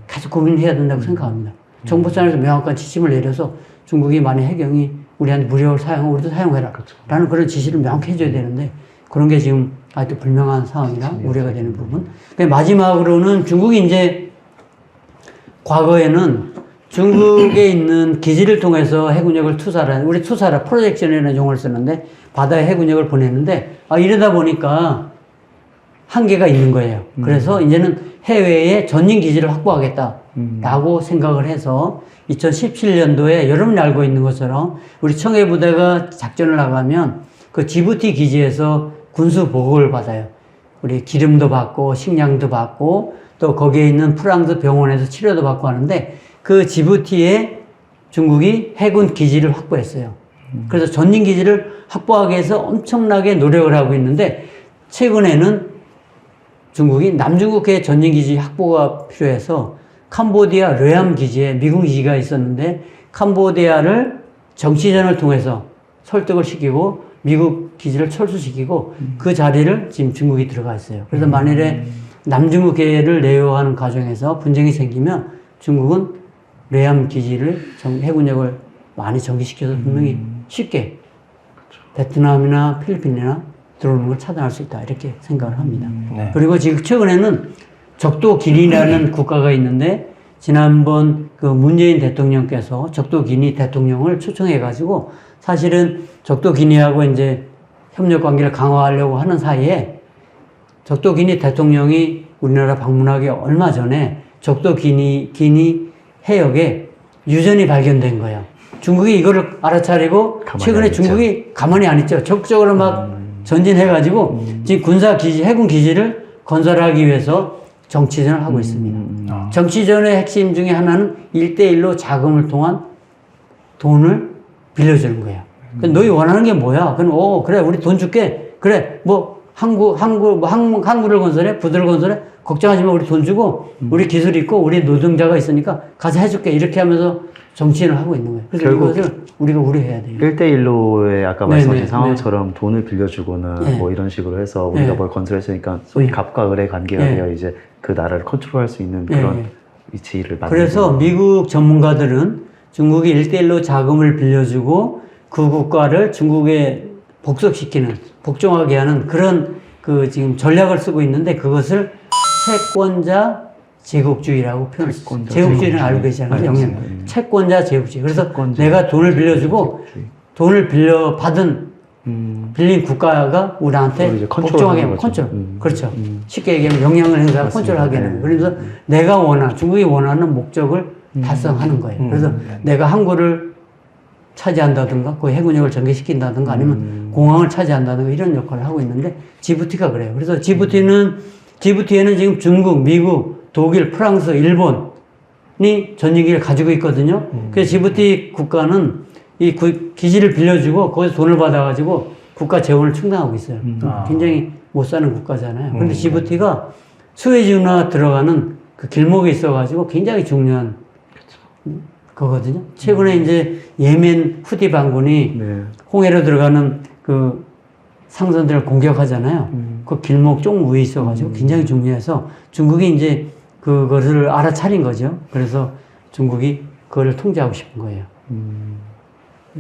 계속 고민해야 된다고 생각합니다. 정부차원에서 명확한 지침을 내려서 중국이 만약 해경이 우리한테 무력을 사용하면 우리도 사용해라. 라는 그런 지시를 명확히 해줘야 되는데 그런 게 지금 아직도 불명한 상황이라 우려가 되는 부분. 마지막으로는 중국이 이제 과거에는 중국에 있는 기지를 통해서 해군력을 투사를, 우리 투사라, 프로젝션이라는 용어를 쓰는데 바다에 해군력을 보냈는데 이러다 보니까 한계가 있는 거예요. 그래서 이제는 해외에 전진 기지를 확보하겠다라고 생각을 해서 2017년도에 여러분이 알고 있는 것처럼 우리 청해부대가 작전을 나가면 그 지부티 기지에서 군수 보급을 받아요. 우리 기름도 받고 식량도 받고 또 거기에 있는 프랑스 병원에서 치료도 받고 하는데 그 지부티에 중국이 해군 기지를 확보했어요. 그래서 전진 기지를 확보하기 위해서 엄청나게 노력을 하고 있는데 최근에는 중국이 남중국해 전진 기지 확보가 필요해서 캄보디아 르암 기지에 미군 기지가 있었는데 캄보디아를 정치전을 통해서 설득을 시키고 미국 기지를 철수시키고 그 자리를 지금 중국이 들어가 있어요. 그래서 만일에 남중국해를 내요하는 과정에서 분쟁이 생기면 중국은 르암 기지를 해군력을 많이 정지시켜서 분명히 쉽게 베트남이나 필리핀이나 들어오는 걸 차단할 수 있다 이렇게 생각을 합니다. 네. 그리고 지금 최근에는 적도 기니라는 국가가 있는데 지난번 그 문재인 대통령께서 적도 기니 대통령을 초청해가지고 사실은 적도 기니하고 이제 협력 관계를 강화하려고 하는 사이에 적도 기니 대통령이 우리나라 방문하기 얼마 전에 적도 기니 해역에 유전이 발견된 거예요. 중국이 이거를 알아차리고 최근에 중국이 가만히 안 있죠. 적극적으로 막 전진해가지고 지금 군사 기지, 해군 기지를 건설하기 위해서 정치전을 하고 있습니다. 정치전의 핵심 중에 하나는 1대1로 자금을 통한 돈을 빌려주는 거예요. 너희 원하는 게 뭐야? 그럼, 그래, 우리 돈 줄게. 그래, 항구를 건설해, 부두를 건설해. 걱정하지 마, 우리 돈 주고, 우리 기술이 있고, 우리 노동자가 있으니까 가서 해줄게. 이렇게 하면서 정치인을 하고 있는 거예요. 그래서 이것을 우리가 우려해야 돼요. 1대1로의 아까 말씀하신 상황처럼 네. 돈을 빌려주거나 뭐 이런 식으로 해서 우리가 네. 뭘 건설했으니까 소위 갑과 을의 관계가 네. 되어 이제 그 나라를 컨트롤할 수 있는 그런 위치를 만드는 그래서 미국 전문가들은 중국이 1대1로 자금을 빌려주고 그 국가를 중국에 복종하게 하는 그런 그 지금 전략을 쓰고 있는데 그것을 채권자 제국주의라고 표현했어요. 제국주의는 알고 계시잖아요. 영영. 채권자 제국주의. 그래서 내가 돈을 빌려주고 돈을 빌린 국가가 우리한테 복종하게 하면 컨트롤. 그렇죠. 쉽게 얘기하면 영향을 행사하고 컨트롤하게 하는 거예요. 그래서 내가 중국이 원하는 목적을 달성하는 거예요. 그래서 내가 항구를 차지한다든가 그 해군력을 전개시킨다든가 아니면 공항을 차지한다든가 이런 역할을 하고 있는데 지부티가 그래요. 그래서 지부티에는 지금 중국, 미국, 독일, 프랑스, 일본이 전진기를 가지고 있거든요. 그래서 지부티 국가는 이 기지를 빌려주고 거기서 돈을 받아가지고 국가 재원을 충당하고 있어요. 굉장히 못 사는 국가잖아요. 그런데 지부티가 수에즈 운하 들어가는 그 길목에 있어가지고 굉장히 중요한 거거든요. 최근에 이제 예멘 후디 반군이 홍해로 들어가는 그 상선들을 공격하잖아요. 그 길목 쪽 위에 있어가지고 굉장히 중요해서 중국이 이제 그것을 알아차린 거죠. 그래서 중국이 그거를 통제하고 싶은 거예요.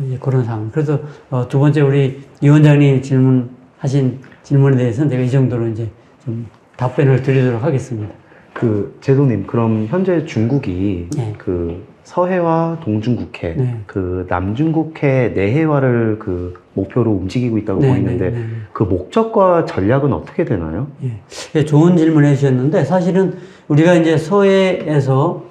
이제 그런 상황. 그래서 두 번째 우리 위원장님 질문하신 질문에 대해서는 제가 이 정도로 이제 좀 답변을 드리도록 하겠습니다. 그 제도님, 그럼 현재 중국이 네. 그 서해와 동중국해, 네. 그 남중국해 내해화를 그 목표로 움직이고 있다고 네, 보이는데 네, 네. 그 목적과 전략은 어떻게 되나요? 예, 좋은 질문 해주셨는데 사실은 우리가 이제 서해에서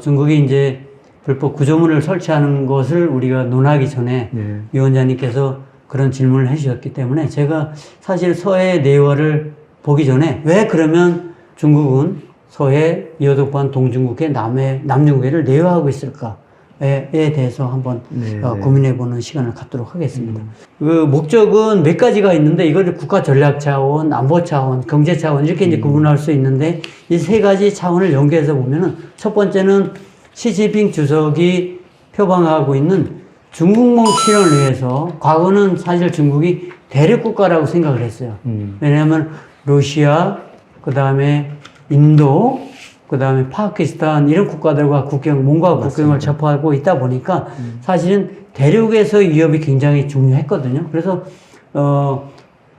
중국이 이제 불법 구조물을 설치하는 것을 우리가 논하기 전에 네. 위원장님께서 그런 질문을 해주셨기 때문에 제가 사실 서해 내화를 보기 전에 왜 그러면 중국은 서해, 이어독반, 동중국해, 남중국해를 내화하고 있을까에 대해서 한번 네, 네. 고민해보는 시간을 갖도록 하겠습니다. 그 목적은 몇 가지가 있는데 이거를 국가 전략 차원, 안보 차원, 경제 차원 이렇게 이제 구분할 수 있는데 이 세 가지 차원을 연계해서 보면은 첫 번째는 시진핑 주석이 표방하고 있는 중국몽 실현을 위해서 과거는 사실 중국이 대륙 국가라고 생각을 했어요. 왜냐하면 러시아, 그 다음에 인도, 그 다음에 파키스탄 이런 국가들과 몸과 국경을 접하고 있다 보니까 사실은 대륙에서의 위협이 굉장히 중요했거든요. 그래서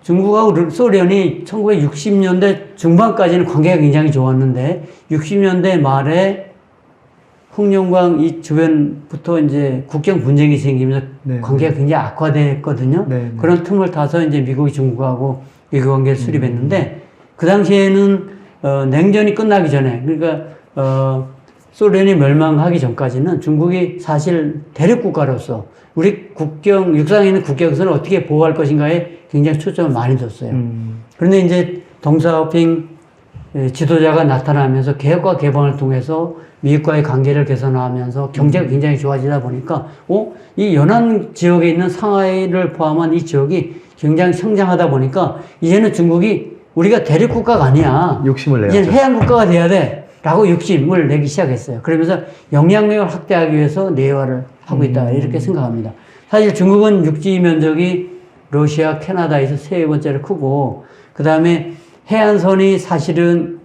중국하고 소련이 1960년대 중반까지는 관계가 굉장히 좋았는데 60년대 말에 흑룡강 이 주변부터 이제 국경 분쟁이 생기면서 네, 관계가 굉장히 악화됐거든요. 네, 그런 틈을 타서 이제 미국이 중국하고 외교 관계를 수립했는데 그 당시에는 냉전이 끝나기 전에 그러니까 소련이 멸망하기 전까지는 중국이 사실 대륙 국가로서 우리 국경 육상에 있는 국경선을 어떻게 보호할 것인가에 굉장히 초점을 많이 뒀어요. 그런데 이제 덩샤오핑 지도자가 나타나면서 개혁과 개방을 통해서 미국과의 관계를 개선하면서 경제가 굉장히 좋아지다 보니까 이 연안 지역에 있는 상하이를 포함한 이 지역이 굉장히 성장하다 보니까 이제는 중국이 우리가 대륙 국가가 아니야. 욕심을 내야죠. 이제는 해양 국가가 돼야 돼. 라고 욕심을 내기 시작했어요. 그러면서 영향력을 확대하기 위해서 내화를 하고 있다. 이렇게 생각합니다. 사실 중국은 육지 면적이 러시아, 캐나다에서 세 번째로 크고 그 다음에 해안선이 사실은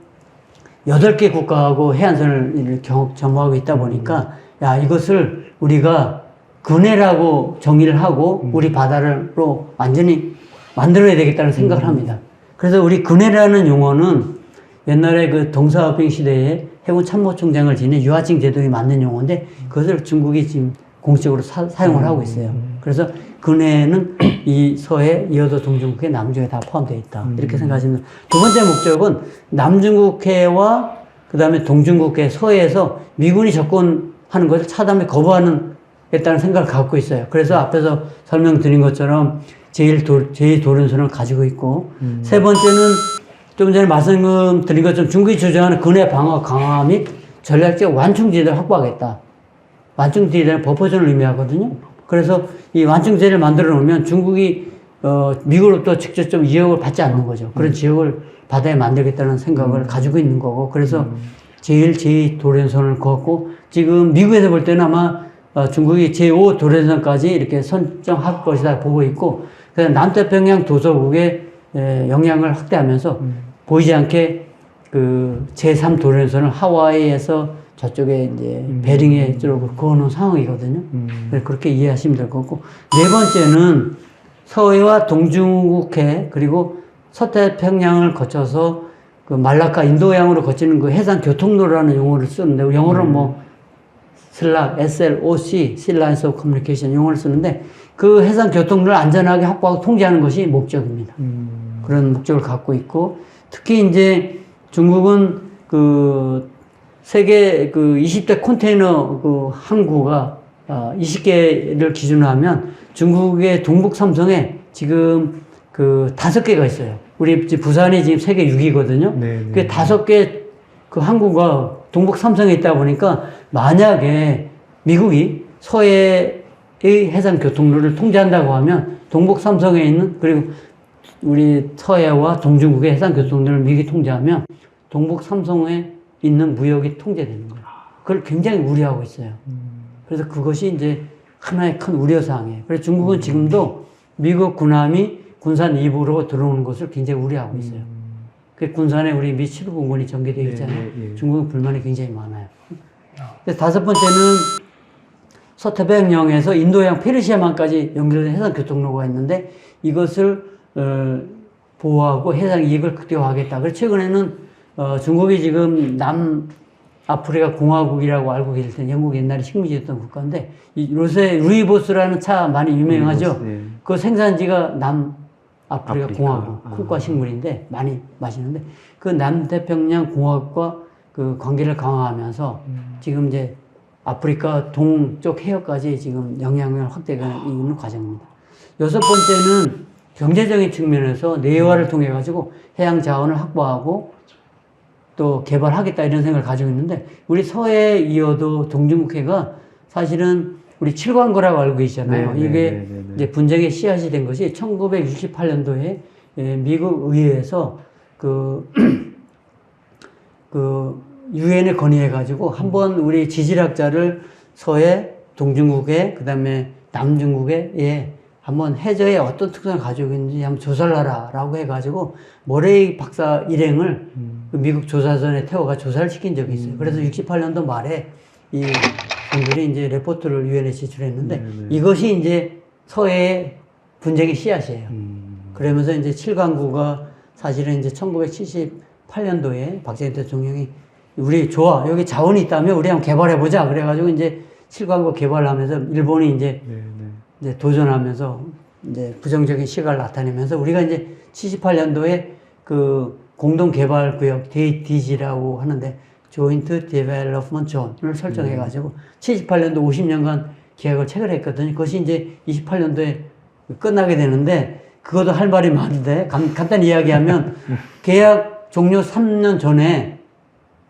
8개 국가하고 해안선을 점호하고 있다 보니까 야 이것을 우리가 근해라고 정의를 하고 우리 바다로 완전히 만들어야 되겠다는 생각을 합니다. 그래서 우리 근해라는 용어는 옛날에 그 덩샤오핑 시대에 해군 참모총장을 지낸 유아칭 제독이 만든 용어인데 그것을 중국이 지금 공식적으로 사용을 하고 있어요. 그래서 근해는 이 서해, 이어도 동중국해, 남중국해 다 포함되어 있다. 이렇게 생각하시면 두 번째 목적은 남중국해와 그 다음에 동중국해, 서해에서 미군이 접근하는 것을 차단해 거부하는 겠다는 생각을 갖고 있어요. 그래서 앞에서 설명드린 것처럼 제1도련선을 가지고 있고 세 번째는 좀 전에 말씀드린 것처럼 중국이 주장하는 근해 방어 강화 및 전략적 완충지대를 확보하겠다. 완충지대는 버퍼존을 의미하거든요. 그래서 이 완충지대를 만들어 놓으면 중국이 미국으로부터 직접적 위협을 받지 않는 거죠. 그런 지역을 바다에 만들겠다는 생각을 가지고 있는 거고 그래서 제2도련선을 그었고 지금 미국에서 볼 때는 아마 중국이 제5도련선까지 이렇게 선정할 것이다 보고 있고 그다음 남태평양 도서국의 영향을 확대하면서 보이지 않게 그 제3도련선을 하와이에서 저쪽에 이제 베링해 쪽으로 그어놓은 상황이거든요. 그렇게 이해하시면 될 거고 네 번째는 서해와 동중국해 그리고 서태평양을 거쳐서 그 말라카 인도양으로 거치는 그 해상 교통로라는 용어를 쓰는데 영어로는 뭐 슬락, SLOC, Sea Lines of Communication 용어를 쓰는데 그 해상 교통로를 안전하게 확보하고 통제하는 것이 목적입니다. 그런 목적을 갖고 있고 특히 이제 중국은 그 세계 그 20대 컨테이너 그 항구가 20개를 기준으로 하면 중국의 동북 삼성에 지금 그 5개가 있어요. 우리 부산이 지금 세계 6위거든요. 그 5개 그 항구가 동북 삼성에 있다 보니까 만약에 미국이 서해의 해상 교통로를 통제한다고 하면 동북 삼성에 있는 그리고 우리 서해와 동중국의 해상 교통로를 미국이 통제하면 동북 삼성에 있는 무역이 통제되는 거예요. 그걸 굉장히 우려하고 있어요. 그래서 그것이 이제 하나의 큰 우려사항이에요. 그래서 중국은 지금도 미국 군함이 군산 이북으로 들어오는 것을 굉장히 우려하고 있어요. 그 군산에 우리 미 7호 공군이 전개되어 있잖아요. 중국은 불만이 굉장히 많아요. 그래서 다섯 번째는 서태평양에서 인도양 페르시아만까지 연결된 해상 교통로가 있는데 이것을 보호하고 해상 이익을 극대화하겠다. 그래서 최근에는 중국이 지금 남아프리카 공화국이라고 알고 계실 때 영국 옛날에 식민지였던 국가인데 이 루이보스라는 차 많이 유명하죠. 루이보스, 네. 그 생산지가 남아프리카 아프리카. 공화국 콩과 식물인데 많이 마시는데 그 남태평양 공화국과 그 관계를 강화하면서 지금 이제 아프리카 동쪽 해역까지 지금 영향을 확대하는 있는 과정입니다. 여섯 번째는 경제적인 측면에서 내화를 통해 가지고 해양 자원을 확보하고 또 개발하겠다 이런 생각을 가지고 있는데 우리 서해 이어도 동중국해가 사실은 우리 칠광거라고 알고 계시잖아요. 네, 이게 네, 네, 네. 이제 분쟁의 씨앗이 된 것이 1968년도에 미국 의회에서 그 유엔에 건의해가지고 한번 우리 지질학자를 서해, 동중국해, 그 다음에 남중국해에 한번 해저에 어떤 특성을 가지고 있는지 한번 조사를 하라라고 해가지고 모레이 박사 일행을 그 미국 조사선에 태워가 조사를 시킨 적이 있어요. 그래서 68년도 말에 이 분들이 이제 레포트를 유엔에 제출했는데 이것이 이제 서해의 분쟁의 씨앗이에요. 그러면서 이제 7강구가 사실은 이제 1978년도에 박정희 대통령이 우리 좋아 여기 자원이 있다면 우리 한번 개발해보자 그래가지고 이제 7강구 개발하면서 일본이 이제 도전하면서 이제 부정적인 시각을 나타내면서 우리가 이제 78년도에 그 공동 개발 구역 DDG라고 하는데 조인트 디벨롭먼트 존을 설정해가지고 78년도 50년간 계약을 체결했거든요. 그것이 이제 28년도에 끝나게 되는데 그것도 할 말이 많은데 간단히 이야기하면 계약 종료 3년 전에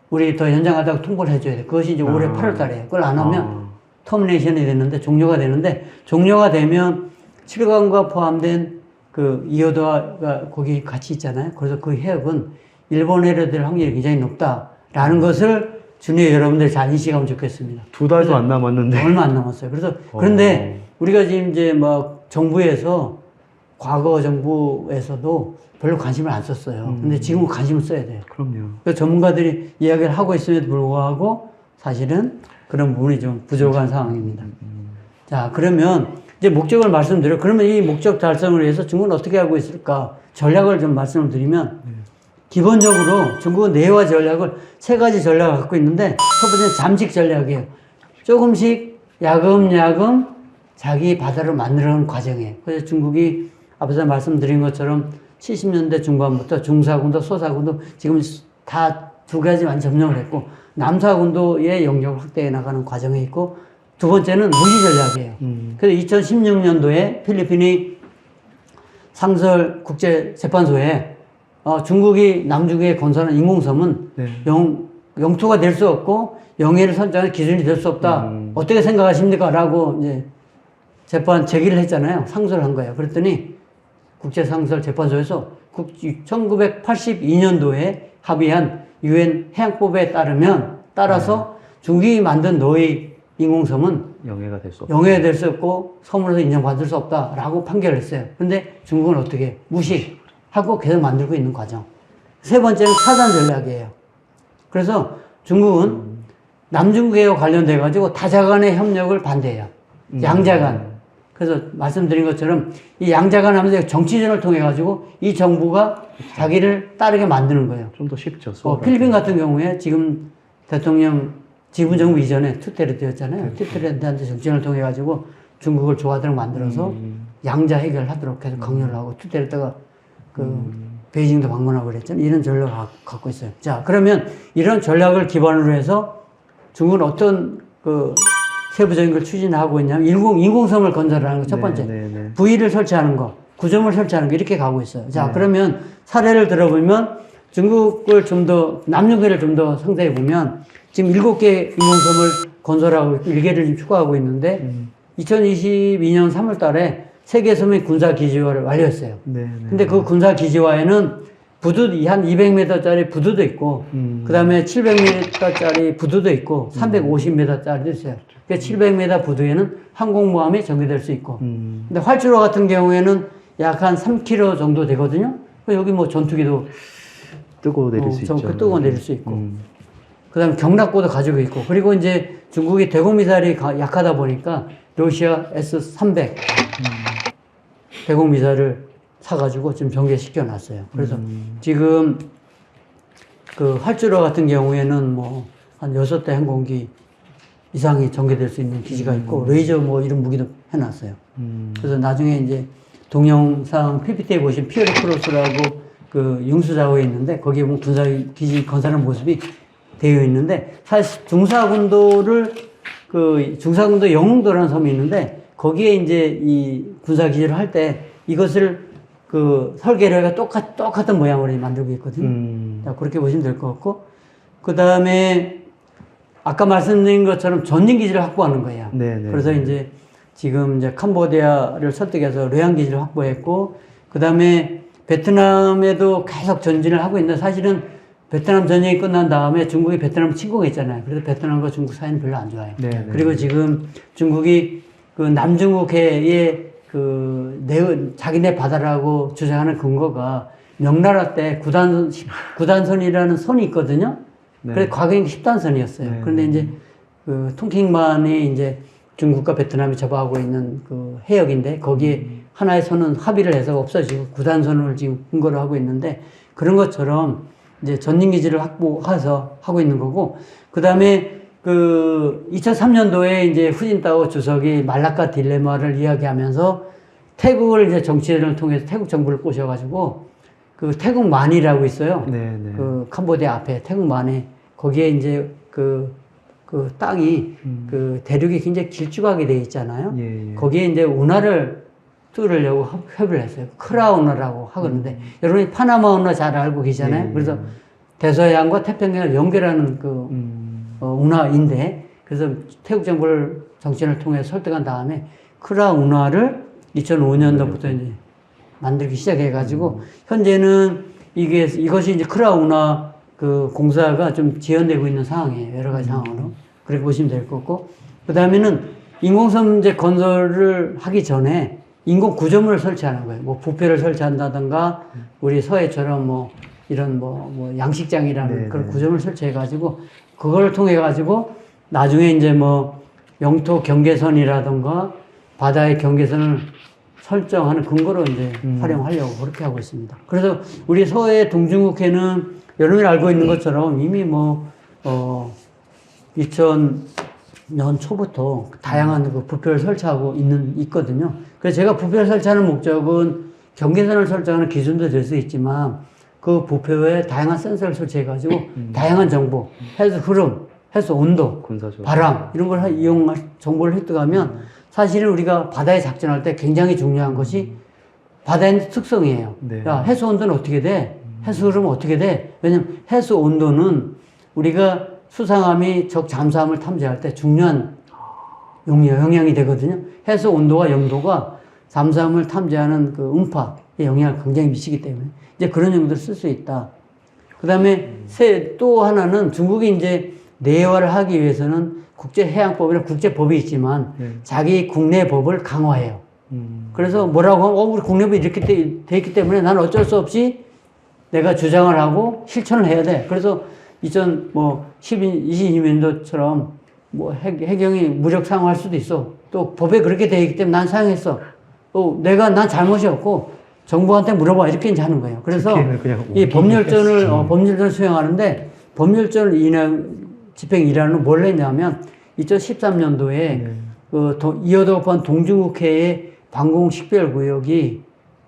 우리 더 연장하다가 통보를 해줘야 돼. 그것이 이제 올해 8월 달에 그걸 안 하면 터미네이션이 됐는데 종료가 되는데 종료가 되면 7강과 포함된 그 이어도가 거기 같이 있잖아요. 그래서 그 해역은 일본 해로 될 확률이 굉장히 높다라는 것을 주니어 여러분들이 잘 인식하면 좋겠습니다. 2달도 안 남았는데. 얼마 안 남았어요. 그래서 그런데 우리가 지금 이제 막 정부에서 과거 정부에서도 별로 관심을 안 썼어요. 근데 지금은 관심을 써야 돼요. 그럼요. 그래서 전문가들이 이야기를 하고 있음에도 불구하고 사실은 그런 부분이 좀 부족한 상황입니다. 자, 그러면 이제 목적을 말씀드려. 그러면 이 목적 달성을 위해서 중국은 어떻게 하고 있을까? 전략을 좀 말씀을 드리면 기본적으로 중국은 내화 전략을 세 가지 전략을 갖고 있는데 첫 번째는 잠식 전략이에요. 조금씩 야금야금 자기 바다를 만들어가는 과정이에요. 그래서 중국이 앞에서 말씀드린 것처럼 70년대 중반부터 중사군도, 소사군도 지금 다 두 가지만 점령을 했고 남사군도의 영역을 확대해 나가는 과정에 있고 두 번째는 무기 전략이에요. 그래서 2016년도에 필리핀이 상설 국제재판소에 중국이 남중국해에 건설한 인공섬은 영토가 될 수 없고 영해를 선정하는 기준이 될 수 없다. 어떻게 생각하십니까? 라고 이제 재판 제기를 했잖아요. 상소를 한 거예요. 그랬더니 국제상설재판소에서 1982년도에 합의한 유엔 해양법에 따라서 중국이 만든 노예 인공섬은 영해가 될 수 없고. 영해가 될 수 없고 섬으로서 인정받을 수 없다라고 판결을 했어요. 근데 중국은 어떻게 무시하고 계속 만들고 있는 과정. 세 번째는 차단 전략이에요. 그래서 중국은 남중국해와 관련돼 가지고 다자 간의 협력을 반대해요. 양자 간. 그래서 말씀드린 것처럼 이 양자간 하면서 정치전을 통해 가지고 이 정부가 자기를 따르게 만드는 거예요. 좀 더 쉽죠. 필리핀 같은 경우에 지금 대통령 지분 정부 이전에 투테르트였잖아요. 투테르트한테 정치전을 통해 가지고 중국을 조화도록 만들어서 양자 해결을 하도록 계속 강요를 하고 투테르트가 베이징도 방문하고 그랬잖아요. 이런 전략을 갖고 있어요. 자, 그러면 이런 전략을 기반으로 해서 중국은 어떤 세부적인 걸 추진하고 있냐면 인공섬을 건설하는 거 첫 번째. 부위를 설치하는 거, 구점을 설치하는 거 이렇게 가고 있어요. 자, 그러면 사례를 들어보면 중국을 좀 더, 남중국해를 좀 더 상세히 보면 지금 7개 인공섬을 건설하고 있고 1개를 지금 추가하고 있는데 2022년 3월 달에 세계섬의 군사기지화를 완료했어요. 근데 그 군사기지화에는 부두 한 200m짜리 부두도 있고 그 다음에 700m짜리 부두도 있고 350m짜리도 있어요. 그 700m 부두에는 항공모함이 전개될 수 있고 근데 활주로 같은 경우에는 약 한 3km 정도 되거든요. 여기 뭐 전투기도 뜨고 내릴 수 있죠. 뜨고 내릴 수 있고 그 다음에 경락고도 가지고 있고 그리고 이제 중국이 대공미사일이 약하다 보니까 러시아 S-300 대공미사일을 사가지고 지금 전개시켜 놨어요. 그래서 지금 그 활주로 같은 경우에는 뭐 한 6대 항공기 이상이 전개될 수 있는 기지가 있고 레이저 뭐 이런 무기도 해놨어요. 그래서 나중에 이제 동영상 PPT에 보신 피어리 크로스라고 그 융수자호에 있는데 거기에 보면 군사기지 건설하는 모습이 되어 있는데 사실 중사군도 영흥도라는 섬이 있는데 거기에 이제 이 군사기지를 할 때 이것을 그 설계를 해가 똑같은 모양으로 만들고 있거든요. 자, 그렇게 보시면 될 것 같고 그 다음에 아까 말씀드린 것처럼 전진기지를 확보하는 거예요. 네네. 그래서 이제 지금 이제 캄보디아를 설득해서 뢰양기지를 확보했고, 그 다음에 베트남에도 계속 전진을 하고 있는데 사실은 베트남 전쟁이 끝난 다음에 중국이 베트남을 침공했잖아요. 그래서 베트남과 중국 사이는 별로 안 좋아요. 네네. 그리고 지금 중국이 그 남중국해의 자기네 바다라고 주장하는 근거가 명나라 때 구단선이라는 선이 있거든요. 네. 그래서 과거엔 10단선이었어요. 네. 그런데 이제 그 통킹만이 이제 중국과 베트남이 접하고 있는 그 해역인데 거기에 하나의 선은 합의를 해서 없어지고 9단선을 지금 근거로 하고 있는데 그런 것처럼 이제 전진기지를 확보해서 하고 있는 거고 그 다음에 그 2003년도에 이제 후진타오 주석이 말라카 딜레마를 이야기하면서 태국을 이제 정치인을 통해서 태국 정부를 꼬셔가지고 그 태국만이라고 있어요. 네네. 그 캄보디아 앞에 태국만에 거기에 이제 그 땅이 그 대륙이 굉장히 길쭉하게 돼 있잖아요. 예, 예. 거기에 이제 운하를 뚫으려고 협의를 했어요. 크라 운하라고 하거든요. 여러분이 파나마 운하 잘 알고 계시잖아요. 예, 그래서 대서양과 태평양을 연결하는 그 운하인데 그래서 태국 정부를 정치인을 통해 설득한 다음에 크라 운하를 2005년도부터 이제 만들기 시작해가지고 현재는 이것이 이제 크라 운하 그 공사가 좀 지연되고 있는 상황이에요. 여러 가지 상황으로. 그렇게 보시면 될 것 같고. 그 다음에는 인공섬 이제 건설을 하기 전에 인공 구조물을 설치하는 거예요. 뭐 부패를 설치한다든가 우리 서해처럼 뭐 이런 뭐 양식장이라는 네네. 그런 구조물을 설치해가지고 그걸 통해가지고 나중에 이제 뭐 영토 경계선이라든가 바다의 경계선을 설정하는 근거로 이제 활용하려고 그렇게 하고 있습니다. 그래서 우리 서해 동중국해는 여러분이 알고 있는 것처럼 이미 2000년 초부터 다양한 그 부표를 설치하고 있거든요. 그래서 제가 부표를 설치하는 목적은 경계선을 설정하는 기준도 될 수 있지만 그 부표에 다양한 센서를 설치해가지고 다양한 정보, 해수 흐름, 해수 온도, 군사적. 바람 이런 걸 이용할 정보를 획득하면 사실은 우리가 바다에 작전할 때 굉장히 중요한 것이 바다의 특성이에요. 네. 야, 해수 온도는 어떻게 돼? 해수 흐름은 어떻게 돼? 왜냐면 해수 온도는 우리가 수상함이 적 잠수함을 탐지할 때 중요한 영향이 되거든요. 해수 온도와 영도가 잠수함을 탐지하는 그 음파에 영향을 굉장히 미치기 때문에 이제 그런 용도를 쓸 수 있다. 그 다음에 또 하나는 중국이 이제 내화를 하기 위해서는 국제해양법이나 국제법이 있지만 자기 국내 법을 강화해요. 그래서 뭐라고 하면 우리 국내법이 이렇게 돼 있기 때문에 나는 어쩔 수 없이 내가 주장을 하고 실천을 해야 돼. 그래서 2022년도처럼 뭐 해경이 무력 사용할 수도 있어. 또 법에 그렇게 돼 있기 때문에 난 사용했어. 또 난 잘못이 없고 정부한테 물어봐. 이렇게 이제 하는 거예요. 그래서 이 법률전을 수행하는데 법률전 집행 일환으로 뭘 했냐면 2013년도에 이어도판 동중국해에 방공식별구역이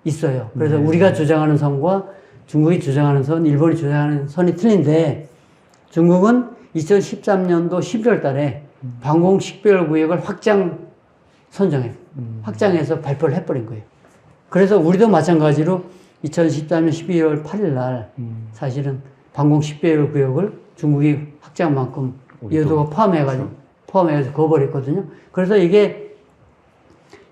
있어요. 그래서 우리가 주장하는 선과 중국이 주장하는 선, 일본이 주장하는 선이 틀린데 중국은 2013년도 11월 달에 방공식별구역을 선정해요. 확장해서 발표를 해버린 거예요. 그래서 우리도 마찬가지로 2013년 12월 8일 날 사실은 방공식별구역을 중국이 확장한 만큼 이어도가 포함해서 거버렸거든요. 그래서 이게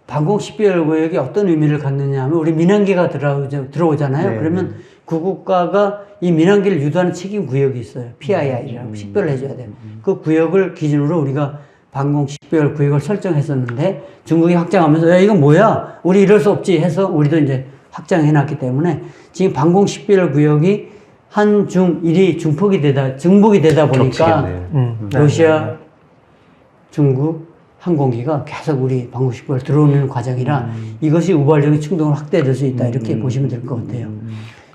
방공식별구역이 어떤 의미를 갖느냐 하면 우리 민항기가 들어오잖아요. 네, 그러면 그 국가가 이 민항기를 유도하는 책임 구역이 있어요. PII라고 식별을 해줘야 돼요. 그 구역을 기준으로 우리가 방공식별 구역을 설정했었는데 중국이 확장하면서 야 이건 뭐야? 우리 이럴 수 없지 해서 우리도 이제 확장해놨기 때문에 지금 방공식별 구역이 한중일이 증폭이 되다 보니까 러시아, 중국 항공기가 계속 우리 방공식구를 들어오는 과정이라 이것이 우발적인 충동을 확대될 수 있다 이렇게 보시면 될 것 같아요.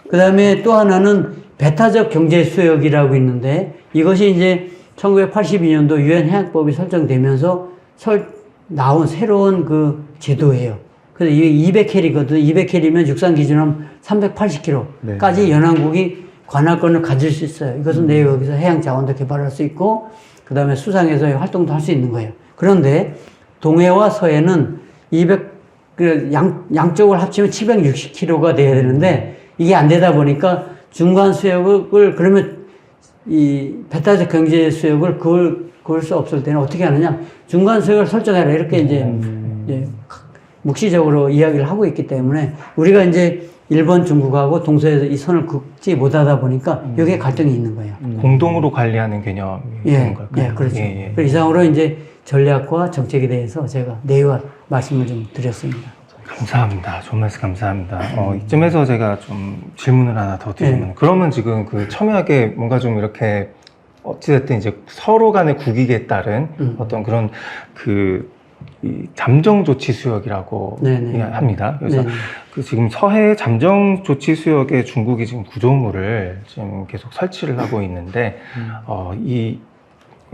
그 다음에 또 하나는 배타적 경제 수역이라고 있는데 이것이 이제 1982년도 유엔 해양법이 설정되면서 나온 새로운 그 제도예요. 그래서 이게 200캐리거든. 200캐리면 육상 기준으로 380km까지 연안국이 관할권을 가질 수 있어요. 이것은 내일 여기서 해양 자원도 개발할 수 있고, 그 다음에 수상에서의 활동도 할 수 있는 거예요. 그런데 동해와 서해는 양쪽을 합치면 760km가 돼야 되는데 이게 안 되다 보니까 중간 수역을 그러면 이 배타적 경제 수역을 그을 수 없을 때는 어떻게 하느냐? 중간 수역을 설정해라. 이렇게 이제 묵시적으로 이야기를 하고 있기 때문에 우리가 이제 일본, 중국하고 동서에서 이 선을 긋지 못하다 보니까 여기에 갈등이 있는 거예요. 공동으로 관리하는 개념이 되는 걸까요? 예, 그렇죠. 예, 그 이상으로 이제 전략과 정책에 대해서 제가 내용을 말씀을 좀 드렸습니다. 감사합니다. 좋은 말씀 감사합니다. 이쯤에서 제가 좀 질문을 하나 더 드리면, 그러면 지금 그 첨예하게 뭔가 좀 이렇게 어찌됐든 이제 서로 간의 국익에 따른 어떤 그런 이 잠정 조치 수역이라고 합니다. 그래서 그 지금 서해 잠정 조치 수역에 중국이 지금 구조물을 지금 계속 설치를 하고 있는데,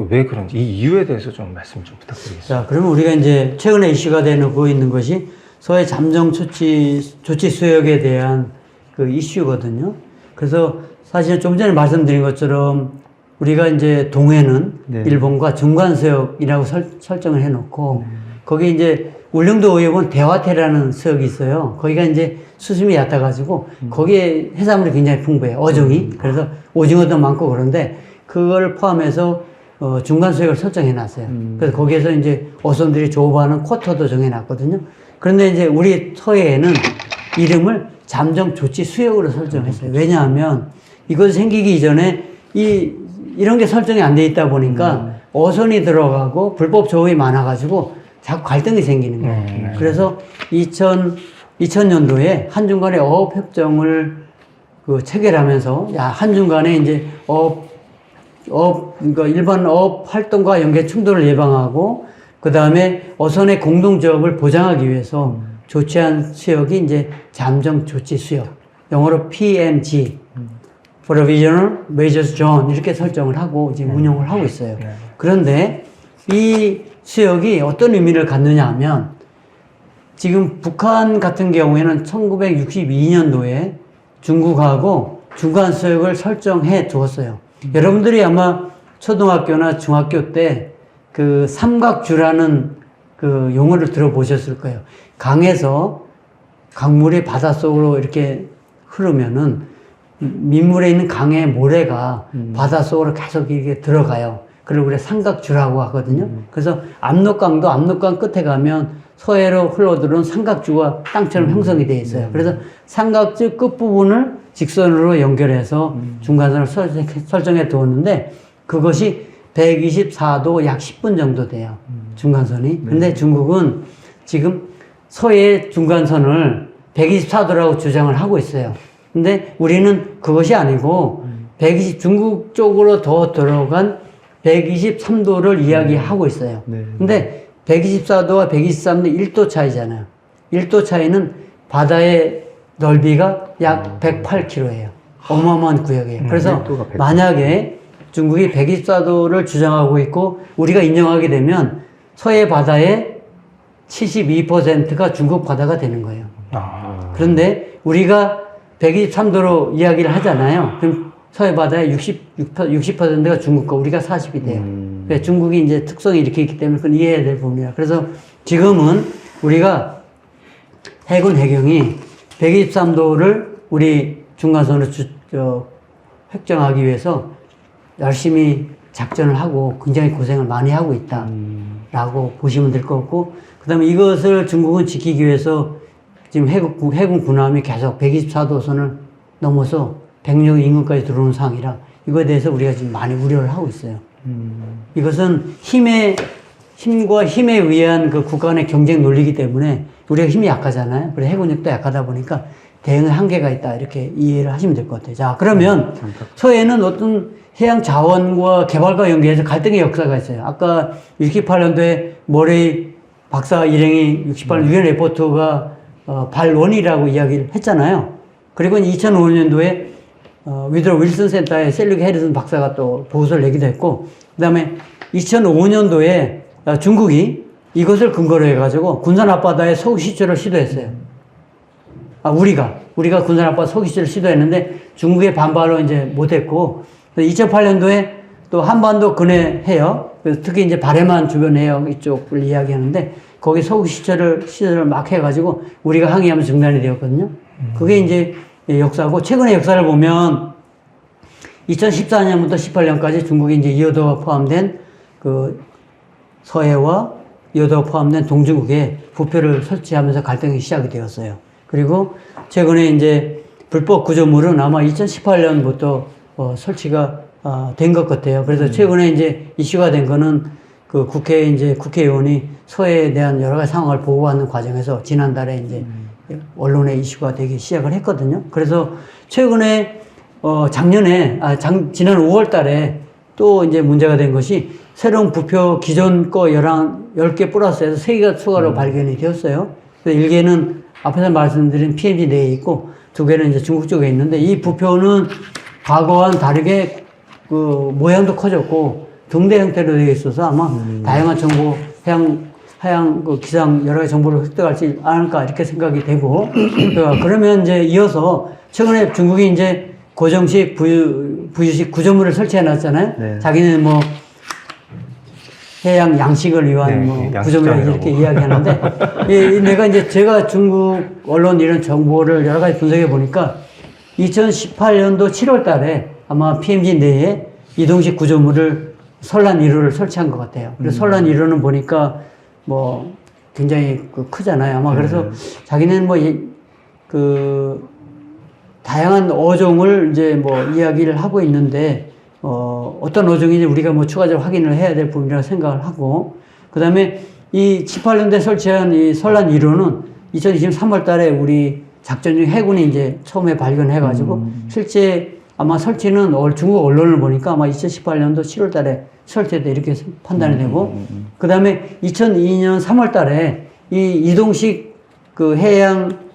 왜 그런지 이 이유에 대해서 좀 말씀 좀 부탁드리겠습니다. 자, 그러면 우리가 이제 최근에 이슈가 되고 있는 것이 서해 잠정 조치 수역에 대한 그 이슈거든요. 그래서 사실 좀 전에 말씀드린 것처럼 우리가 이제 동해는 일본과 중간 수역이라고 설정을 해놓고 거기 이제 울릉도 의혹은 대화태라는 수역이 있어요. 거기가 이제 수심이 얕아가지고 거기에 해산물이 굉장히 풍부해요. 어종이. 그래서 오징어도 많고 그런데 그걸 포함해서 중간 수역을 설정해놨어요. 그래서 거기에서 이제 어선들이 조업하는 쿼터도 정해놨거든요. 그런데 이제 우리 서해에는 이름을 잠정 조치 수역으로 설정했어요. 왜냐하면 이것이 생기기 이전에 이런 게 설정이 안 돼 있다 보니까 어선이 들어가고 불법 조업이 많아가지고 자꾸 갈등이 생기는 거예요. 그래서 2000년도에 한중간의 어업협정을 체결하면서 한중간에 이제 그러니까 일반 어업 활동과 연계 충돌을 예방하고 그 다음에 어선의 공동조업을 보장하기 위해서 조치한 수역이 이제 잠정 조치 수역, 영어로 PMG, Provisional Measures Zone 이렇게 설정을 하고 지금 운용을 하고 있어요. 그런데 이 수역이 어떤 의미를 갖느냐 하면 지금 북한 같은 경우에는 1962년도에 중국하고 중간 수역을 설정해 두었어요. 여러분들이 아마 초등학교나 중학교 때 그 삼각주라는 그 용어를 들어보셨을 거예요. 강에서 강물이 바닷속으로 이렇게 흐르면은 민물에 있는 강의 모래가 바닷속으로 계속 이렇게 들어가요. 그걸 우리가 삼각주라고 하거든요. 그래서 압록강도 압록강 끝에 가면 서해로 흘러들어온 삼각주가 땅처럼 형성이 되어 있어요. 그래서 삼각주 끝부분을 직선으로 연결해서 중간선을 설정해 두었는데 그것이 124도 약 10분 정도 돼요. 중간선이. 근데 중국은 지금 서해 중간선을 124도라고 주장을 하고 있어요. 근데 우리는 그것이 아니고 중국 쪽으로 더 들어간 123도를 이야기하고 있어요. 근데 124도와 123도 1도 차이잖아요. 1도 차이는 바다의 넓이가 약 108km예요. 어마어마한 구역이에요. 그래서 만약에 중국이 124도를 주장하고 있고 우리가 인정하게 되면 서해 바다의 72%가 중국 바다가 되는 거예요. 그런데 우리가 123도로 이야기를 하잖아요. 그럼 서해 바다의 60%가 중국 거, 우리가 40이 돼요. 중국이 이제 특성이 이렇게 있기 때문에 그건 이해해야 될 부분이라. 그래서 지금은 우리가 해군 해경이 123도를 우리 중간선으로 획정하기 위해서 열심히 작전을 하고 굉장히 고생을 많이 하고 있다라고 보시면 될 것 같고, 그 다음에 이것을 중국은 지키기 위해서 지금 해군 군함이 계속 124도 선을 넘어서 백령 인근까지 들어오는 상황이라 이거에 대해서 우리가 지금 많이 우려를 하고 있어요. 이것은 힘과 힘에 의한 그 국가 간의 경쟁 논리이기 때문에 우리가 힘이 약하잖아요. 그래서 해군력도 약하다 보니까 대응의 한계가 있다. 이렇게 이해를 하시면 될 것 같아요. 자, 그러면 서해는 어떤 해양 자원과 개발과 연계해서 갈등의 역사가 있어요. 아까 68년도에 모레이 박사 일행이 68년 유엔 레포트가 발원이라고 이야기를 했잖아요. 그리고 2005년도에 위드로 윌슨 센터의 셀릭 해리슨 박사가 또 보고서를 내기도 했고, 그 다음에 2005년도에 중국이 이것을 근거로 해가지고 군산 앞바다에 소국 시추를 시도했어요. 우리가 군산 앞바다 소국 시추를 시도했는데 중국의 반발로 이제 못했고, 2008년도에 또 한반도 근해 해역, 특히 이제 바레만 주변 해역 이쪽을 이야기하는데 거기 소국 시추를 막 해가지고 우리가 항의하면 중단이 되었거든요. 그게 이제 역사고, 최근의 역사를 보면 2014년부터 18년까지 중국이 이제 이어도가 포함된 그 서해와 이어도가 포함된 동중국에 부표를 설치하면서 갈등이 시작이 되었어요. 그리고 최근에 이제 불법 구조물은 아마 2018년부터 설치가 된 것 같아요. 그래서 최근에 이제 이슈가 된 거는 그 국회에 이제 국회의원이 서해에 대한 여러 가지 상황을 보고하는 과정에서 지난달에 이제 언론에 이슈가 되기 시작을 했거든요. 그래서 최근에 작년에 지난 5월 달에 또 이제 문제가 된 것이 새로운 부표 기존 거 10개 플러스해서 3개가 추가로 발견이 되었어요. 그래서 1개는 앞에서 말씀드린 PMG 내에 있고 2개는 이제 중국 쪽에 있는데, 이 부표는 과거와는 다르게 그 모양도 커졌고 등대 형태로 되어 있어서 아마 다양한 정보, 하양 그 기상 여러 가지 정보를 획득하지 않을까 이렇게 생각이 되고, 그러면 이제 이어서 최근에 중국이 이제 고정식 부유식 구조물을 설치해 놨잖아요. 네. 자기는 뭐 해양 양식을 위한 뭐 구조물 이렇게 이야기하는데, 내가 이제 제가 중국 언론 이런 정보를 여러 가지 분석해 보니까 2018년도 7월 달에 아마 PMG 내에 이동식 구조물을 설란 1호를 설치한 것 같아요. 그래서 설란 1호는 보니까 뭐 굉장히 크잖아요. 아마 그래서 자기는 뭐 그 다양한 어종을 이제 뭐 이야기를 하고 있는데, 어떤 어종인지 우리가 뭐 추가적으로 확인을 해야 될 부분이라고 생각을 하고, 그 다음에 이 18년도에 설치한 이 설란 1호는 2023년 달에 우리 작전 중 해군이 이제 처음에 발견해가지고 실제 아마 설치는 중국 언론을 보니까 아마 2018년도 7월 달에 설치했다 이렇게 판단이 되고, 그 다음에 2002년 3월 달에 이 이동식 그 해양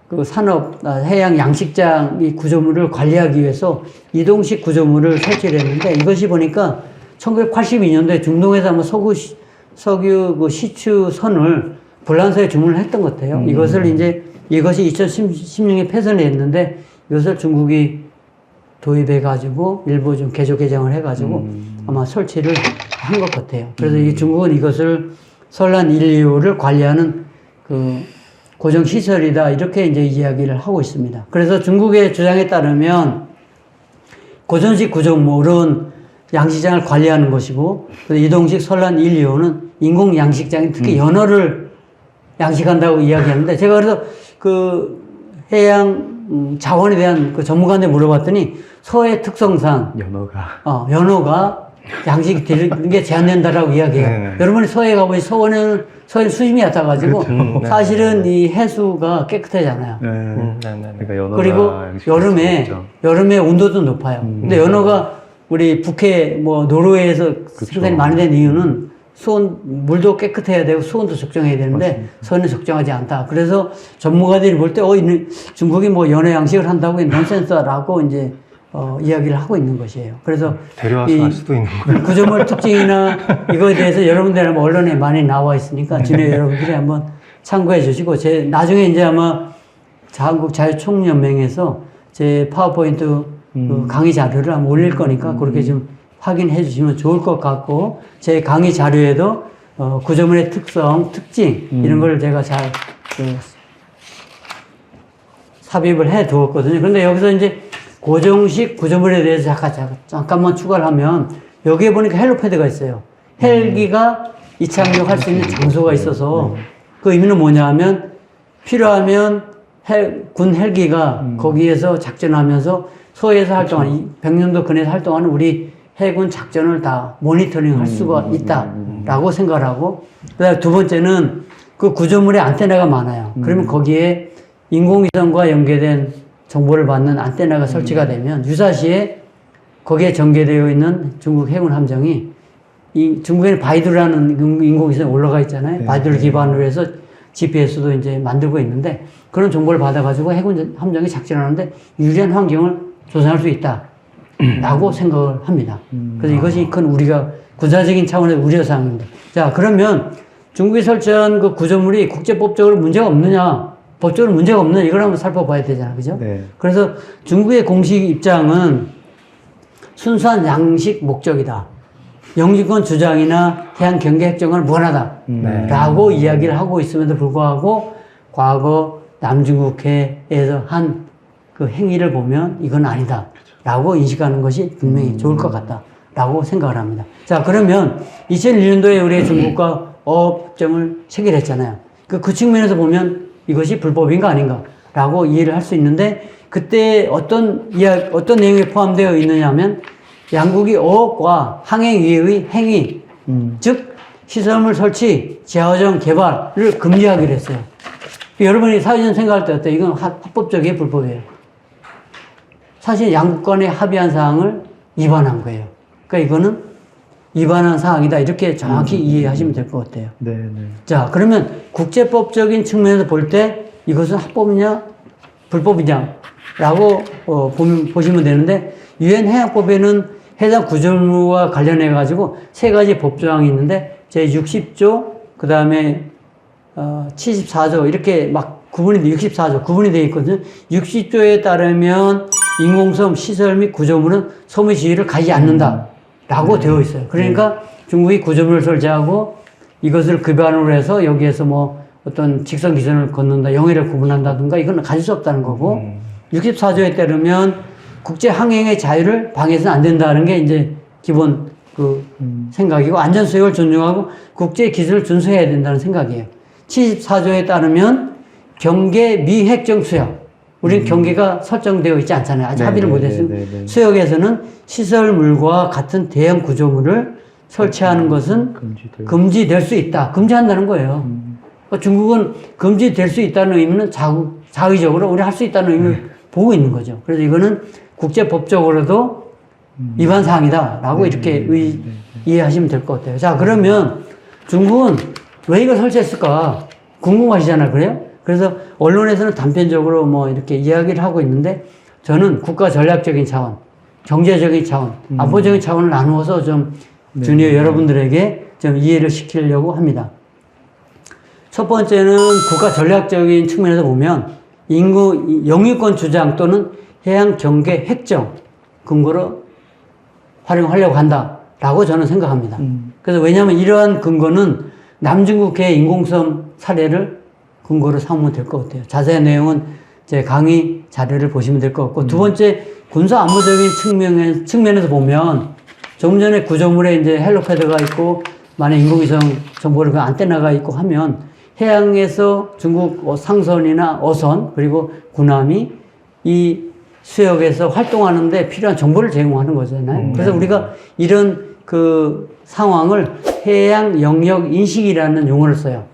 그 산업, 해양 양식장 이 구조물을 관리하기 위해서 이동식 구조물을 설치를 했는데, 이것이 보니까 1982년도에 중동에서 아마 석유 그 시추선을 불란서에 주문을 했던 것 같아요. 이것이 2016년에 폐선을 했는데 이것을 중국이 도입해가지고 일부 좀 개조 개정을 해가지고 아마 설치를 한 것 같아요. 그래서 이 중국은 이것을 설란 1, 2호를 관리하는 그 고정시설이다 이렇게 이제 이야기를 하고 있습니다. 그래서 중국의 주장에 따르면 고정식 구조물은 양식장을 관리하는 것이고, 이동식 설란 1, 2호는 인공 양식장이 특히 연어를 양식한다고 이야기하는데, 제가 그래서 그 해양 자원에 대한 그 전문가한테 물어봤더니 서해 특성상 연어가 양식이 되는 게 제한된다라고 이야기해요. 네. 여러분이 서해 가보니 서해는 수심이 얕아가지고 사실은 이 해수가 깨끗하잖아요. 그러니까 연어가 그리고 여름에 온도도 높아요. 근데 연어가 우리 북해 뭐 노르웨이에서 생산이 많이 된 이유는 물도 깨끗해야 되고 수온도 적정해야 되는데 서해는 적정하지 않다. 그래서 전문가들이 볼 때 중국이 뭐 연어 양식을 한다고 넌센스라고 이제 이야기를 하고 있는 것이에요. 그래서 데려와서 할 수도 있는 거예요. 구조물 특징이나 이거에 대해서 여러분들 한번 언론에 많이 나와 있으니까 진해 여러분들이 한번 참고해 주시고, 나중에 이제 아마 한국 자유총연맹에서 제 파워포인트 그 강의 자료를 한번 올릴 거니까 그렇게 좀 확인해 주시면 좋을 것 같고, 제 강의 자료에도 구조물의 특징 이런 걸 제가 잘 삽입을 해 두었거든요. 그런데 여기서 이제 고정식 구조물에 대해서 잠깐만 추가를 하면, 여기에 보니까 헬로패드가 있어요. 헬기가 이착륙할 수 있는 장소가 있어서 그 의미는 뭐냐 하면, 필요하면 군 헬기가 거기에서 작전하면서 서해에서 활동하는, 100년도 근해에서 활동하는 우리 해군 작전을 다 모니터링 할 수가 있다라고 생각을 하고, 그 다음에 두 번째는 그 구조물에 안테나가 많아요. 그러면 거기에 인공위성과 연계된 정보를 받는 안테나가 설치가 되면 유사시에 거기에 전개되어 있는 중국 해군 함정이 이 중국에는 바이두라는 인공위성이 올라가 있잖아요. 네. 바이두를 기반으로 해서 GPS도 이제 만들고 있는데 그런 정보를 받아가지고 해군 함정이 작전하는데 유리한 환경을 조성할 수 있다. 라고 생각을 합니다. 그래서 이것이 큰 우리가 군사적인 차원의 우려사항입니다. 자, 그러면 중국이 설치한 그 구조물이 국제법적으로 문제가 없느냐, 법적으로 문제가 없느냐, 이걸 한번 살펴봐야 되잖아요. 그죠? 네. 그래서 중국의 공식 입장은 순수한 양식 목적이다. 영주권 주장이나 해양 경계 핵정은 무관하다. 네. 라고 이야기를 하고 있음에도 불구하고 과거 남중국해에서 한 그 행위를 보면 이건 아니다. 라고 인식하는 것이 분명히 좋을 것 같다. 라고 생각을 합니다. 자, 그러면 2001년도에 우리 중국과 어업협정을 체결했잖아요. 그 측면에서 보면 이것이 불법인가 아닌가 라고 이해를 할 수 있는데 그때 어떤 내용이 포함되어 있느냐 하면 양국이 어업과 항해위의 행위, 즉 시설물 설치, 지하화정 개발을 금지하기로 했어요. 여러분이 사회전 생각할 때 어때요? 이건 합법적이에요, 불법이에요? 사실 양국 간에 합의한 사항을 위반한 거예요. 그러니까 이거는 위반한 사항이다. 이렇게 정확히 이해하시면 될 것 같아요. 네, 네. 자, 그러면 국제법적인 측면에서 볼 때 이것은 합법이냐, 불법이냐라고 보시면 되는데 유엔 해양법에는 해당 구조물과 관련해 가지고 세 가지 법조항이 있는데 제 60조, 그 다음에 74조 이렇게 막 구분이 64조 구분이 되어 있거든요. 60조에 따르면 인공섬 시설 및 구조물은 섬의 지위를 가지지 않는다라고 되어 있어요. 그러니까 중국이 구조물을 설치하고 이것을 기반으로 해서 여기에서 뭐 어떤 직선 기선을 걷는다, 영해를 구분한다든가 이건 가질 수 없다는 거고 64조에 따르면 국제 항행의 자유를 방해해서는 안 된다는 게 이제 기본 그 생각이고 안전 수역을 존중하고 국제 기술을 준수해야 된다는 생각이에요. 74조에 따르면 경계 미핵정 수역. 우리는 경계가 설정되어 있지 않잖아요. 아직 합의를 못했으면 수역에서는 시설물과 같은 대형 구조물을 설치하는 것은 금지될 수 있다. 금지한다는 거예요. 그러니까 중국은 금지될 수 있다는 의미는 자의적으로 우리 할 수 있다는 의미를 보고 있는 거죠. 그래서 이거는 국제법적으로도 위반 사항이다라고 이렇게 이해하시면 될 것 같아요. 자, 그러면 중국은 왜 이걸 설치했을까 궁금하시잖아요. 그래요? 그래서 언론에서는 단편적으로 뭐 이렇게 이야기를 하고 있는데 저는 국가 전략적인 차원, 경제적인 차원, 안보적인 차원을 나누어서 좀 주니어 여러분들에게 좀 이해를 시키려고 합니다. 첫 번째는 국가 전략적인 측면에서 보면 영유권 주장 또는 해양 경계 핵정 근거로 활용하려고 한다라고 저는 생각합니다. 그래서 왜냐하면 이러한 근거는 남중국해 인공섬 사례를 근거로 삼으면 될 것 같아요. 자세한 내용은 제 강의 자료를 보시면 될 것 같고 두 번째 군사 안보적인 측면에서 보면 조금 전에 구조물에 이제 헬로패드가 있고 만약 인공위성 정보를 그 안테나가 있고 하면 해양에서 중국 상선이나 어선 그리고 군함이 이 수역에서 활동하는데 필요한 정보를 제공하는 거잖아요. 그래서 우리가 이런 그 상황을 해양 영역 인식이라는 용어를 써요.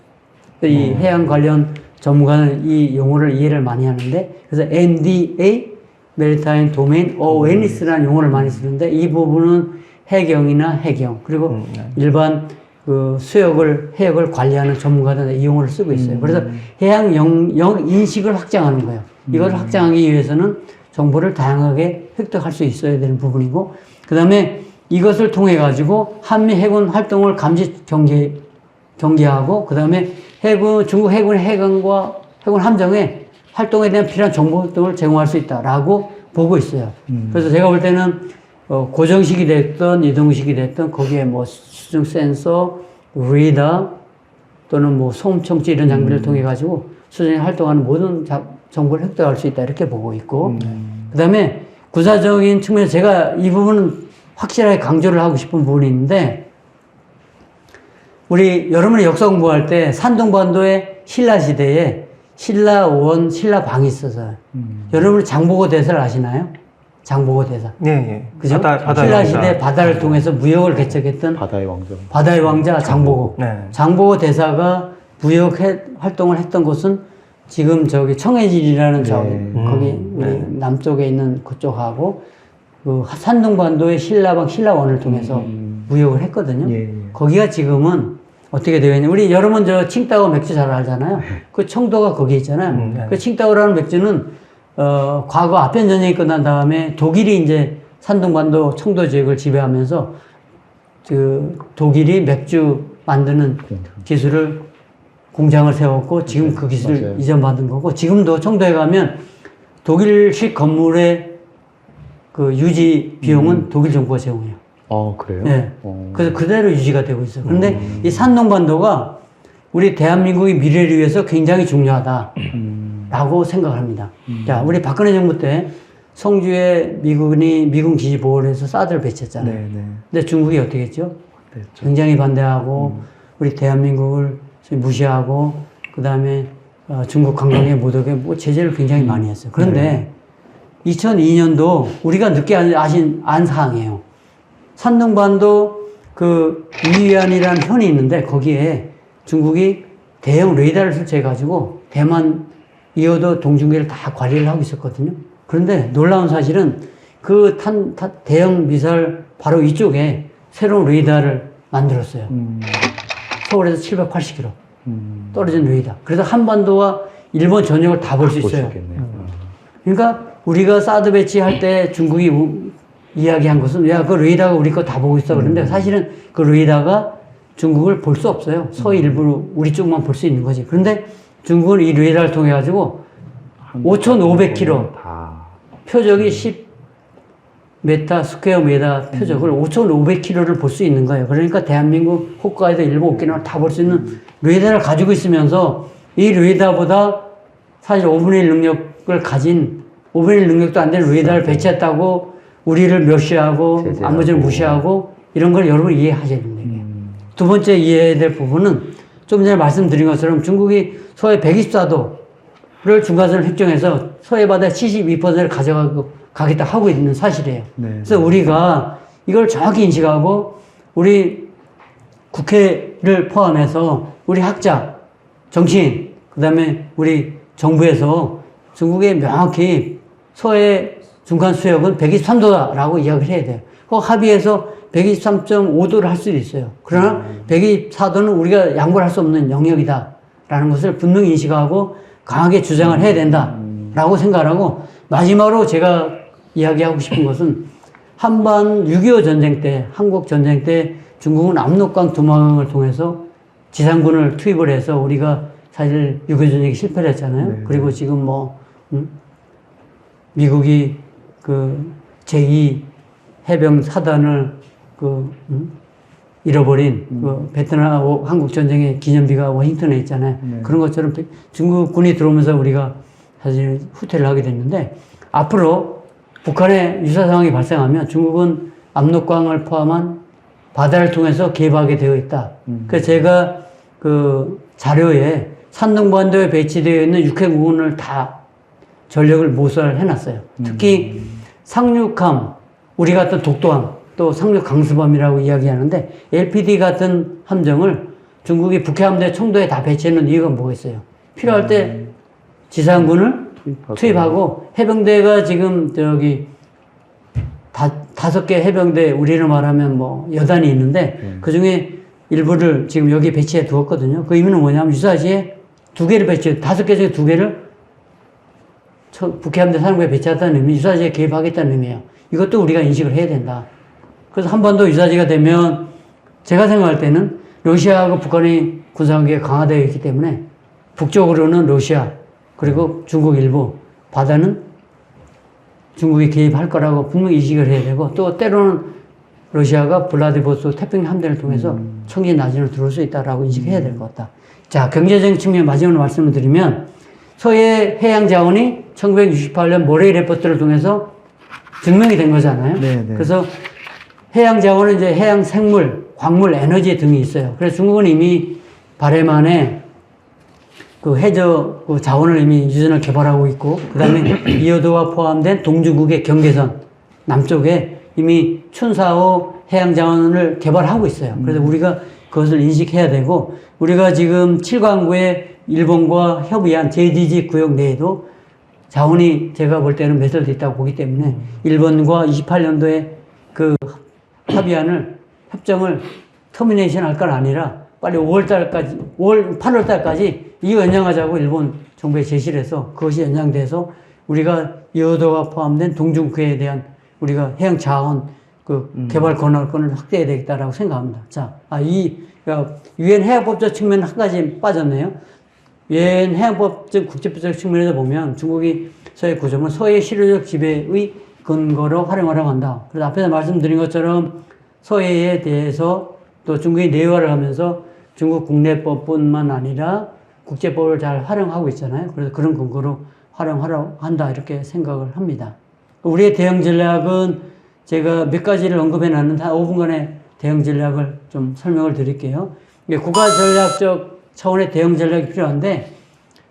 이 해양 관련 전문가는 이 용어를 이해를 많이 하는데 그래서 MDA, Maritime Domain Awareness라는 용어를 많이 쓰는데 이 부분은 해경이나 해경 그리고 일반 그 해역을 관리하는 전문가들은 이 용어를 쓰고 있어요. 그래서 해양 영역 인식을 확장하는 거예요. 이걸 확장하기 위해서는 정보를 다양하게 획득할 수 있어야 되는 부분이고 그 다음에 이것을 통해 가지고 한미 해군 활동을 감시 경계하고 그 다음에 중국 해군 해관과 해군 함정의 활동에 대한 필요한 정보 등을 제공할 수 있다라고 보고 있어요. 그래서 제가 볼 때는 고정식이 됐든 이동식이 됐든 거기에 뭐 수중 센서, 레이더 또는 뭐 소음 청지 이런 장비를 통해 가지고 수중에 활동하는 모든 정보를 획득할 수 있다 이렇게 보고 있고 그다음에 군사적인 측면에서 제가 이 부분은 확실하게 강조를 하고 싶은 부분이 있는데 우리 여러분이 역사 공부할 때 산동반도의 신라 시대에 신라원, 신라방이 있어서 여러분이 장보고 대사를 아시나요? 장보고 대사. 예, 예. 그죠? 바다의 신라 왕자. 시대 바다를 통해서 무역을 개척했던 바다의 왕자 장보고. 네. 장보고 대사가 무역 활동을 했던 곳은 지금 저기 청해질이라는 저기 거기 우리 남쪽에 있는 그쪽하고 그 산둥반도의 신라방 신라원을 통해서 무역을 했거든요. 예, 예. 거기가 지금은 어떻게 되어 있냐. 우리 여러분 저 칭따오 맥주 잘 알잖아요. 그 청도가 거기 있잖아요. 네. 그 칭따오라는 맥주는, 과거 아편 전쟁이 끝난 다음에 독일이 이제 산둥반도 청도 지역을 지배하면서 그 독일이 맥주 만드는 기술을 공장을 세웠고 지금 그 기술을 맞아요. 이전받은 거고 지금도 청도에 가면 독일식 건물의 그 유지 비용은 독일 정부가 제공해요. 그래요? 네. 어. 그래서 그대로 유지가 되고 있어요. 그런데 이 산둥반도가 우리 대한민국의 미래를 위해서 굉장히 중요하다라고 생각합니다. 자, 우리 박근혜 정부 때 성주에 미군이 미군 기지 보호를 해서 사드를 배치했잖아요. 네, 네. 근데 중국이 어떻게 했죠? 그랬죠. 굉장히 반대하고 우리 대한민국을 무시하고 그다음에 중국 관광에 못 오게 뭐 제재를 굉장히 많이 했어요. 그런데 2002년도 우리가 늦게 안 사항이에요. 산둥반도 그 이위안이라는 현이 있는데 거기에 중국이 대형 레이더를 설치해가지고 대만 이어도 동중계를 다 관리를 하고 있었거든요. 그런데 놀라운 사실은 그 대형 미사일 바로 이쪽에 새로운 레이더를 만들었어요. 서울에서 780km 떨어진 레이더. 그래서 한반도와 일본 전역을 다 볼 수 볼 수 있어요. 있겠네요. 그러니까 우리가 사드 배치할 때 중국이 이야기한 것은 야, 그 레이더가 우리 거 다 보고 있어. 그런데 사실은 그 레이더가 중국을 볼 수 없어요. 서해 일부러 우리 쪽만 볼 수 있는 거지. 그런데 중국은 이 레이더를 통해 가지고 5,500km 다. 표적이 10m 스퀘어 미터 표적을 5,500km를 볼 수 있는 거예요. 그러니까 대한민국, 홋카이도, 일본, 오키나와 다 볼 수 있는 레이더를 가지고 있으면서 이 레이더보다 사실 5분의 1 능력을 가진 5분의 1 능력도 안 되는 레이더를 배치했다고 우리를 멸시하고 제재하고. 안보전을 무시하고 이런 걸 여러분 이해하셔야 됩니다. 두 번째 이해해야 될 부분은 좀 전에 말씀드린 것처럼 중국이 서해 124도를 중간선을 획정해서 서해 바다의 72%를 가겠다 하고 있는 사실이에요. 네. 그래서 우리가 이걸 정확히 인식하고 우리 국회를 포함해서 우리 학자, 정치인, 그 다음에 우리 정부에서 중국에 명확히 서해 중간 수역은 123도다라고 이야기를 해야 돼요. 그 합의해서 123.5도를 할 수도 있어요. 그러나 124도는 우리가 양보를 할 수 없는 영역이다라는 것을 분명히 인식하고 강하게 주장을 해야 된다라고 생각하고 마지막으로 제가 이야기하고 싶은 것은 한반 6.25 전쟁 때, 한국 전쟁 때 중국은 압록강 두망을 통해서 지상군을 투입을 해서 우리가 사실 6.25 전쟁이 실패를 했잖아요. 네. 그리고 지금 미국이 그 제2 해병 사단을 잃어버린 그 베트남 한국 전쟁의 기념비가 워싱턴에 있잖아요. 네. 그런 것처럼 중국군이 들어오면서 우리가 사실 후퇴를 하게 됐는데 앞으로 북한의 유사 상황이 발생하면 중국은 압록강을 포함한 바다를 통해서 개입하게 되어 있다. 그래서 제가 그 자료에 산둥반도에 배치되어 있는 육해공군을 다 전력을 모살해 놨어요. 특히 상륙함, 우리 같은 독도함, 또 상륙 강수범이라고 이야기하는데 LPD 같은 함정을 중국이 북해함대 청도에 다 배치해놓은 이유가 뭐겠어요? 필요할 때 지상군을 투입하고 해병대가 지금 저기 5개 해병대 우리로 말하면 뭐 여단이 있는데 그 중에 일부를 지금 여기 배치해 두었거든요. 그 의미는 뭐냐면 유사시에 2개를 배치해 5개 중에 2개를 북해함대 산업에 배치했다는 의미, 유사시에 개입하겠다는 의미예요. 이것도 우리가 인식을 해야 된다. 그래서 한반도 유사시가 되면 제가 생각할 때는 러시아하고 북한의 군사관계가 강화되어 있기 때문에 북쪽으로는 러시아 그리고 중국 일부 바다는 중국이 개입할 거라고 분명히 인식을 해야 되고 또 때로는 러시아가 블라디보스토크 태평양 함대를 통해서 청진 나진으로 들어올 수 있다라고 인식해야 될 것 같다. 자, 경제적인 측면 마지막으로 말씀을 드리면 서해 해양 자원이 1968년 모레이 레포트를 통해서 증명이 된 거잖아요. 네, 네. 그래서 해양 자원은 이제 해양 생물, 광물, 에너지 등이 있어요. 그래서 중국은 이미 발해 안에 그 해저 그 자원을 이미 유전을 개발하고 있고, 그 다음에 이어도와 포함된 동중국의 경계선 남쪽에 이미 춘사호 해양 자원을 개발하고 있어요. 그래서 우리가 그것을 인식해야 되고, 우리가 지금 7광구에 일본과 협의한 JDG 구역 내에도 자원이 제가 볼 때는 매설돼 있다고 보기 때문에 일본과 28년도에 그 합의안을 협정을 터미네이션 할 건 아니라 빨리 8월달까지 이거 연장하자고 일본 정부에 제시를 해서 그것이 연장돼서 우리가 여도가 포함된 동중크에 대한 우리가 해양 자원 개발 권한권을 확대해야 되겠다라고 생각합니다. 자, 유엔 해양법적 측면 한 가지 빠졌네요. 유엔 해양법적 국제법적 측면에서 보면 중국이 서해 구조물 서해 실효적 지배의 근거로 활용하려고 한다. 그래서 앞에서 말씀드린 것처럼 서해에 대해서 또 중국이 내화를 하면서 중국 국내법뿐만 아니라 국제법을 잘 활용하고 있잖아요. 그래서 그런 근거로 활용하려고 한다 이렇게 생각을 합니다. 우리의 대응 전략은 제가 몇 가지를 언급해 놨는데 한 5분간의 대응 전략을 좀 설명을 드릴게요. 국가 전략적 차원의 대응 전략이 필요한데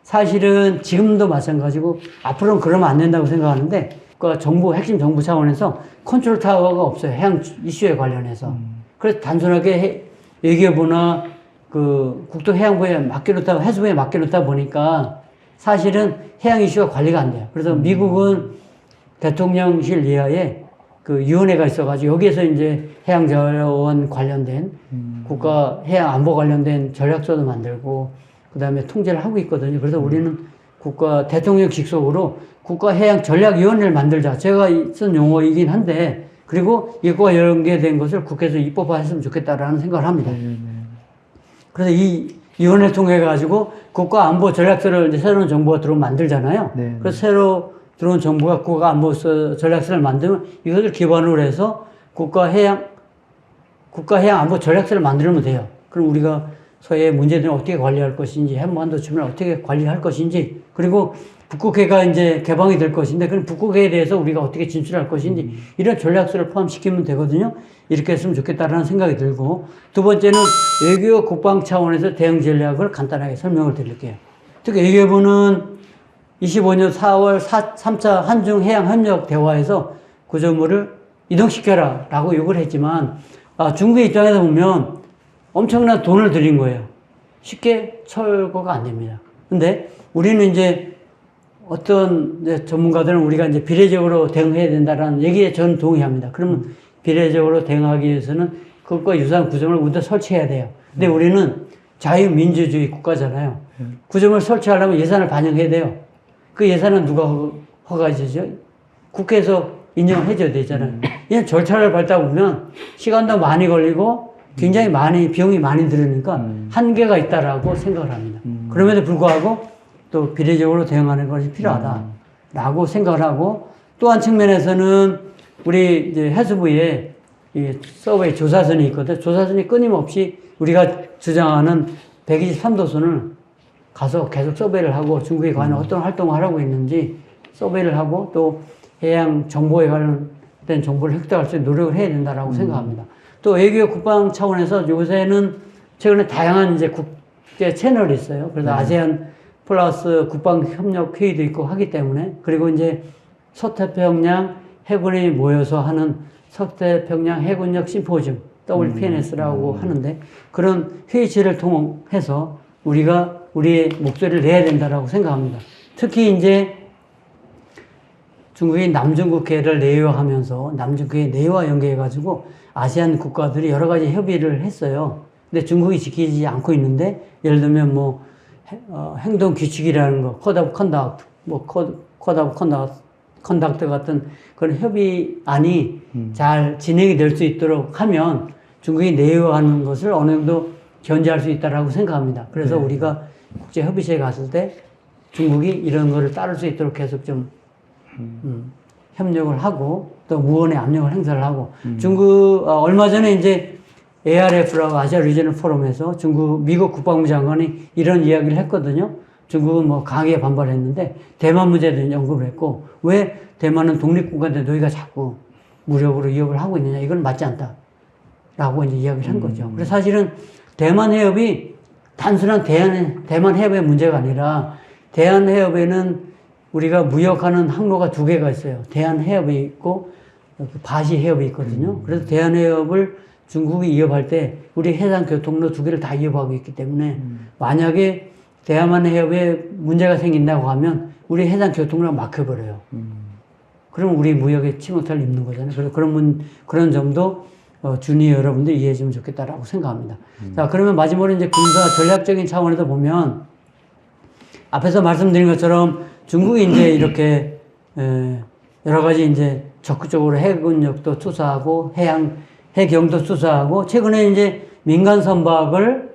사실은 지금도 마찬가지고 앞으로는 그러면 안 된다고 생각하는데 핵심 정부 차원에서 컨트롤 타워가 없어요. 해양 이슈에 관련해서. 그래서 단순하게 외교부나 국토해양부에 맡겨놓다, 해수부에 맡겨놓다 보니까 사실은 해양 이슈가 관리가 안 돼요. 그래서 미국은 대통령실 이하에 위원회가 있어가지고 여기에서 이제 해양자원 관련된 국가 해양 안보 관련된 전략서도 만들고 그 다음에 통제를 하고 있거든요. 그래서 우리는 대통령 직속으로 국가해양전략위원회를 만들자. 제가 쓴 용어이긴 한데 그리고 이거와 연계된 것을 국회에서 입법화했으면 좋겠다라는 생각을 합니다. 그래서 이 위원회를 통해 가지고 국가안보 전략서를 이제 새로운 정부가 들어오면 만들잖아요. 그래서 새로 들어온 정부가 국가안보 전략서를 만들면 이것을 기반으로 해서 국가해양 안보 전략서를 만들면 돼요. 그럼 우리가 서해 문제들을 어떻게 관리할 것인지, 한반도 주변을 어떻게 관리할 것인지, 그리고 북극해가 이제 개방이 될 것인데, 그럼 북극해에 대해서 우리가 어떻게 진출할 것인지, 이런 전략서를 포함시키면 되거든요. 이렇게 했으면 좋겠다라는 생각이 들고, 두 번째는 외교 국방 차원에서 대응 전략을 간단하게 설명을 드릴게요. 특히 외교부는 25년 4월 3차 한중 해양 협력 대화에서 구조물을 이동시켜라 라고 요구를 했지만, 중국의 입장에서 보면 엄청난 돈을 들인 거예요. 쉽게 철거가 안 됩니다. 근데 우리는 이제 어떤 이제 전문가들은 우리가 이제 비례적으로 대응해야 된다라는 얘기에 저는 동의합니다. 그러면 비례적으로 대응하기 위해서는 그것과 유사한 구조물을 우리도 설치해야 돼요. 근데 우리는 자유민주주의 국가잖아요. 구조물 설치하려면 예산을 반영해야 돼요. 그 예산은 누가 허가해주죠? 국회에서 인정해줘야 되잖아요. 이런 절차를 밟다 보면 시간도 많이 걸리고 굉장히 비용이 많이 들으니까 한계가 있다라고 생각을 합니다. 그럼에도 불구하고 또 비례적으로 대응하는 것이 필요하다라고 생각을 하고 또 한 측면에서는 우리 이제 해수부에 이 서베이 조사선이 있거든. 조사선이 끊임없이 우리가 주장하는 123도선을 가서 계속 서베이를 하고 중국에 관한 어떤 활동을 하라고 있는지 서베이를 하고 또 해양 정보에 관련된 정보를 획득할 수 있는 노력을 해야 된다라고 생각합니다. 또 외교 국방 차원에서 요새는 최근에 다양한 이제 국제 채널이 있어요. 그래서 아세안 플러스 국방협력 회의도 있고 하기 때문에 그리고 이제 서태평양 해군이 모여서 하는 서태평양 해군력 심포지움 WPNS라고 하는데 그런 회의체를 통해서 우리가 우리의 목소리를 내야 된다라고 생각합니다. 특히 이제 중국이 남중국해를 내외화하면서 남중국해 내외화 연계해가지고 아세안 국가들이 여러 가지 협의를 했어요. 근데 중국이 지키지 않고 있는데 예를 들면 뭐 행동 규칙이라는 거, 코드 오브 컨덕트, 코드 오브 컨덕트 같은 그런 협의안이 잘 진행이 될 수 있도록 하면 중국이 내외화하는 것을 어느 정도 견제할 수 있다라고 생각합니다. 그래서 우리가 국제 협의체에 갔을 때 중국이 이런 거를 따를 수 있도록 계속 좀 협력을 하고 또 무언의 압력을 행사를 하고 얼마 전에 이제 ARF라고 아시아 리저널 포럼에서 미국 국방부 장관이 이런 이야기를 했거든요. 중국은 뭐 강하게 반발했는데 대만 문제도 언급을 했고 왜 대만은 독립국가인데 너희가 자꾸 무력으로 위협을 하고 있느냐 이건 맞지 않다라고 이제 이야기를 한 거죠. 그래서 사실은 대만 해협이 단순한 대만 해협의 문제가 아니라 대한 해협에는 우리가 무역하는 항로가 두 개가 있어요. 대한해협이 있고 바시 해협이 있거든요. 그래서 대한해협을 중국이 이어갈 때 우리 해상 교통로 두 개를 다 이어가고 있기 때문에 만약에 대한해협에 문제가 생긴다고 하면 우리 해상 교통을 막혀버려요. 그러면 우리 무역에 침몰타를 입는 거잖아요. 그래서 그런 점도 주니어 여러분들 이해해 주면 좋겠다라고 생각합니다. 자, 그러면 마지막으로 이제 군사 전략적인 차원에서 보면 앞에서 말씀드린 것처럼 중국이 이제 이렇게 여러 가지 이제 적극적으로 해군력도 투사하고 해경도 투사하고 최근에 이제 민간 선박을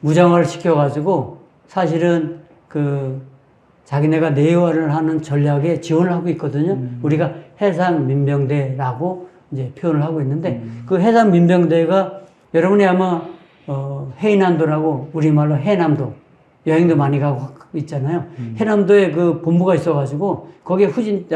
무장화를 시켜가지고 사실은 자기네가 내화를 하는 전략에 지원을 하고 있거든요. 우리가 해상민병대라고 이제 표현을 하고 있는데 그 해상민병대가 여러분이 아마 해인한도라고 우리말로 해남도 여행도 많이 가고 있잖아요. 해남도에 그 본부가 있어가지고 거기에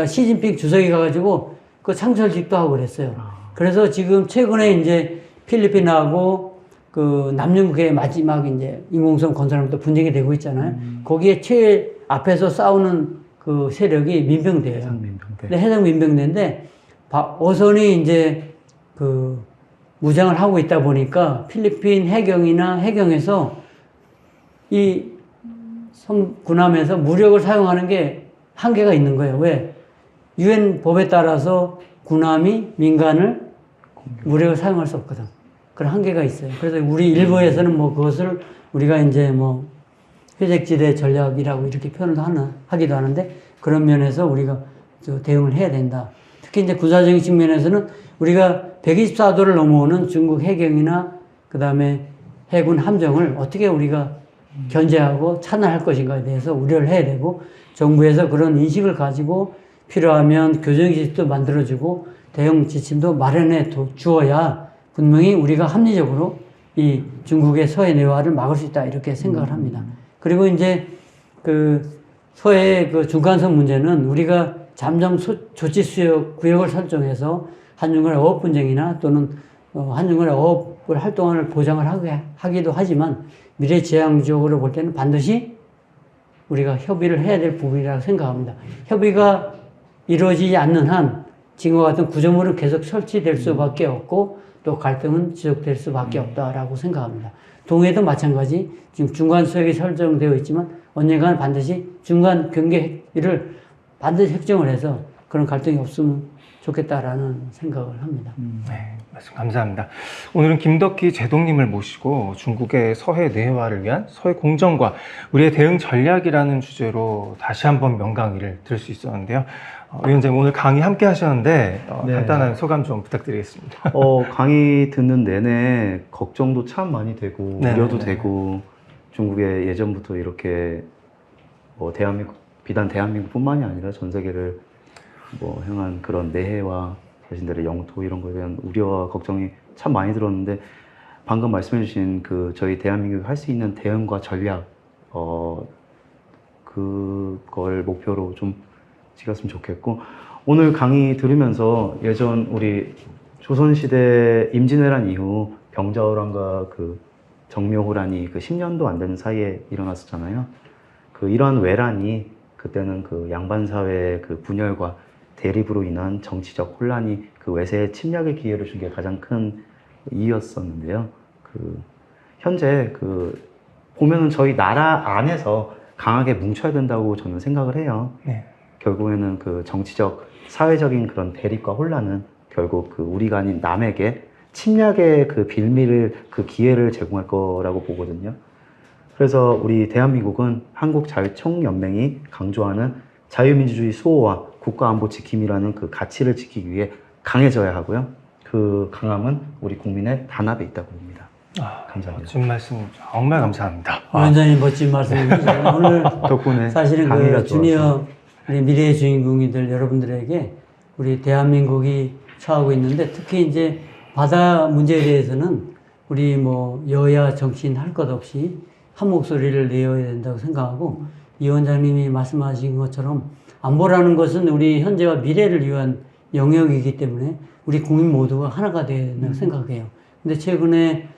시진핑 주석이 가가지고 그 창설직도 하고 그랬어요. 그래서 지금 최근에 이제 필리핀하고 그 남중국해 마지막 이제 인공섬 건설하면서 분쟁이 되고 있잖아요. 거기에 제일 앞에서 싸우는 그 세력이 민병대예요. 해상민병대. 근데 해상민병대인데 어선이 이제 그 무장을 하고 있다 보니까 필리핀 해경이나 해경에서 이 군함에서 무력을 사용하는 게 한계가 있는 거예요. 왜? UN 법에 따라서 군함이 민간을 무력을 사용할 수 없거든. 그런 한계가 있어요. 그래서 우리 일부에서는 뭐 그것을 우리가 이제 뭐 회색지대 전략이라고 이렇게 표현을 하기도 하는데 그런 면에서 우리가 대응을 해야 된다. 특히 이제 군사적인 측면에서는 우리가 124도를 넘어오는 중국 해경이나 그 다음에 해군 함정을 어떻게 우리가 견제하고 차단할 것인가에 대해서 우려를 해야 되고 정부에서 그런 인식을 가지고 필요하면 교정 지침도 만들어주고 대응 지침도 마련해 주어야 분명히 우리가 합리적으로 이 중국의 서해 내화를 막을 수 있다 이렇게 생각을 합니다. 그리고 이제 그 서해 그 중간선 문제는 우리가 잠정 조치 수역 구역을 설정해서 한중간의 어업 분쟁이나 또는 한중간의 어업을 활동을 보장을 하기도 하지만 미래지향적으로 볼 때는 반드시 우리가 협의를 해야 될 부분이라고 생각합니다. 협의가 이루어지지 않는 한 지금과 같은 구조물은 계속 설치될 수밖에 없고 또 갈등은 지속될 수밖에 없다라고 생각합니다. 동해도 마찬가지 지금 중간 수역이 설정되어 있지만 언젠가는 반드시 중간 경계를 반드시 획정을 해서 그런 갈등이 없으면 좋겠다라는 생각을 합니다. 네, 말씀 감사합니다. 오늘은 김덕희 제동님을 모시고 중국의 서해 내화를 위한 서해 공정과 우리의 대응 전략이라는 주제로 다시 한번 명강의를 들을 수 있었는데요. 위원장님 오늘 강의 함께 하셨는데 네. 간단한 소감 좀 부탁드리겠습니다. 강의 듣는 내내 걱정도 참 많이 되고 네, 우려도 네. 되고 중국에 예전부터 이렇게 비단 대한민국뿐만이 아니라 전 세계를 향한 그런 내해와 자신들의 영토 이런 거에 대한 우려와 걱정이 참 많이 들었는데 방금 말씀해주신 그 저희 대한민국이 할 수 있는 대응과 전략 그걸 목표로 좀 찍었으면 좋겠고 오늘 강의 들으면서 예전 우리 조선시대 임진왜란 이후 병자호란과 그 정묘호란이 그 10년도 안 되는 사이에 일어났었잖아요. 이러한 외란이 그때는 그 양반사회의 그 분열과 대립으로 인한 정치적 혼란이 그 외세의 침략의 기회를 준 게 가장 큰 이유였었는데요. 현재 보면은 저희 나라 안에서 강하게 뭉쳐야 된다고 저는 생각을 해요. 네. 결국에는 그 정치적, 사회적인 그런 대립과 혼란은 결국 우리가 아닌 남에게 침략의 그 빌미를, 그 기회를 제공할 거라고 보거든요. 그래서 우리 대한민국은 한국자유총연맹이 강조하는 자유민주주의 수호와 국가안보 지킴이라는 그 가치를 지키기 위해 강해져야 하고요. 그 강함은 우리 국민의 단합에 있다고 봅니다. 감사합니다. 멋진 말씀 정말 감사합니다. 위원장님 멋진 말씀이시죠. 오늘 덕분에 사실은 강의가 그 주니어 우리 미래의 주인공이들 여러분들에게 우리 대한민국이 처하고 있는데 특히 이제 바다 문제에 대해서는 우리 여야 정치인 할 것 없이 한 목소리를 내어야 된다고 생각하고 이 원장님이 말씀하신 것처럼 안보라는 것은 우리 현재와 미래를 위한 영역이기 때문에 우리 국민 모두가 하나가 되어야 된다고 생각해요. 근데 최근에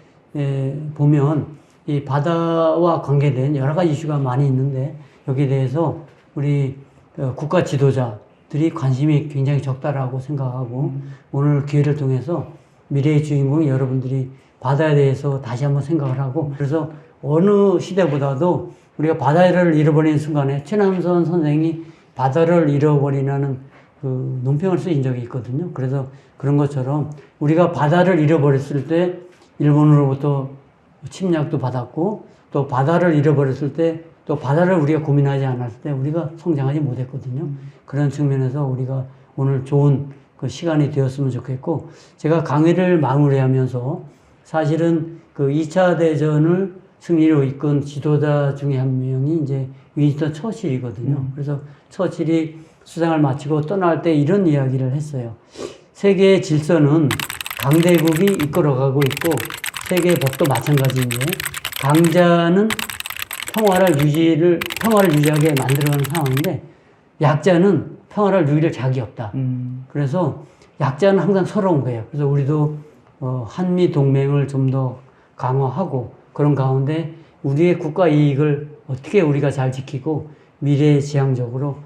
보면 이 바다와 관계된 여러 가지 이슈가 많이 있는데 여기에 대해서 우리 국가 지도자들이 관심이 굉장히 적다라고 생각하고 오늘 기회를 통해서 미래의 주인공이 여러분들이 바다에 대해서 다시 한번 생각을 하고 그래서 어느 시대보다도 우리가 바다를 잃어버리는 순간에 최남선 선생이 바다를 잃어버리라는 그 논평을 쓰인 적이 있거든요. 그래서 그런 것처럼 우리가 바다를 잃어버렸을 때 일본으로부터 침략도 받았고 또 바다를 잃어버렸을 때 또 바다를 우리가 고민하지 않았을 때 우리가 성장하지 못했거든요. 그런 측면에서 우리가 오늘 좋은 그 시간이 되었으면 좋겠고 제가 강의를 마무리하면서 사실은 그 2차 대전을 승리로 이끈 지도자 중에 한 명이 이제 윈스턴 처칠이거든요. 그래서 처칠이 수상을 마치고 떠날 때 이런 이야기를 했어요. 세계의 질서는 강대국이 이끌어가고 있고 세계의 법도 마찬가지인데 강자는 평화를 유지하게 만들어가는 상황인데 약자는 평화를 누릴 자격이 없다. 그래서 약자는 항상 서러운 거예요. 그래서 우리도 한미 동맹을 좀 더 강화하고 그런 가운데 우리의 국가 이익을 어떻게 우리가 잘 지키고 미래지향적으로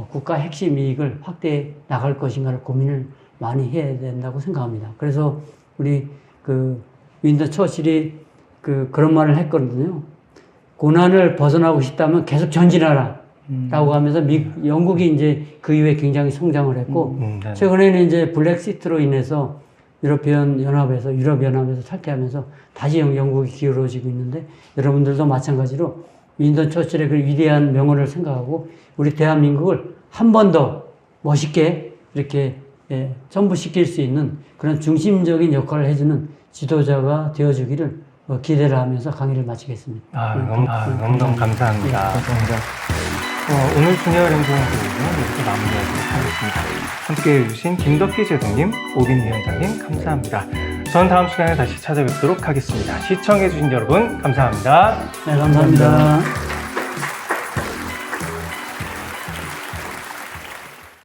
국가 핵심 이익을 확대해 나갈 것인가를 고민을 많이 해야 된다고 생각합니다. 그래서 우리 그 윈스턴 처칠이 그런 말을 했거든요. 고난을 벗어나고 싶다면 계속 전진하라. 라고 하면서 영국이 이제 그 이후에 굉장히 성장을 했고, 최근에는 이제 브렉시트로 인해서 유럽연합에서 탈퇴하면서 다시 영국이 기울어지고 있는데, 여러분들도 마찬가지로 윈스턴 처칠의 그 위대한 명언을 생각하고, 우리 대한민국을 한 번 더 멋있게 이렇게 전부시킬 수 있는 그런 중심적인 역할을 해주는 지도자가 되어주기를 기대를 하면서 강의를 마치겠습니다. 너무너무 감사합니다. 오늘 중요한 행동은 여기서 마무리하도록 하겠습니다. 함께해 주신 김덕희 제동님, 오빈 위원장님 감사합니다. 저는 다음 시간에 다시 찾아뵙도록 하겠습니다. 시청해 주신 여러분 감사합니다. 네, 감사합니다.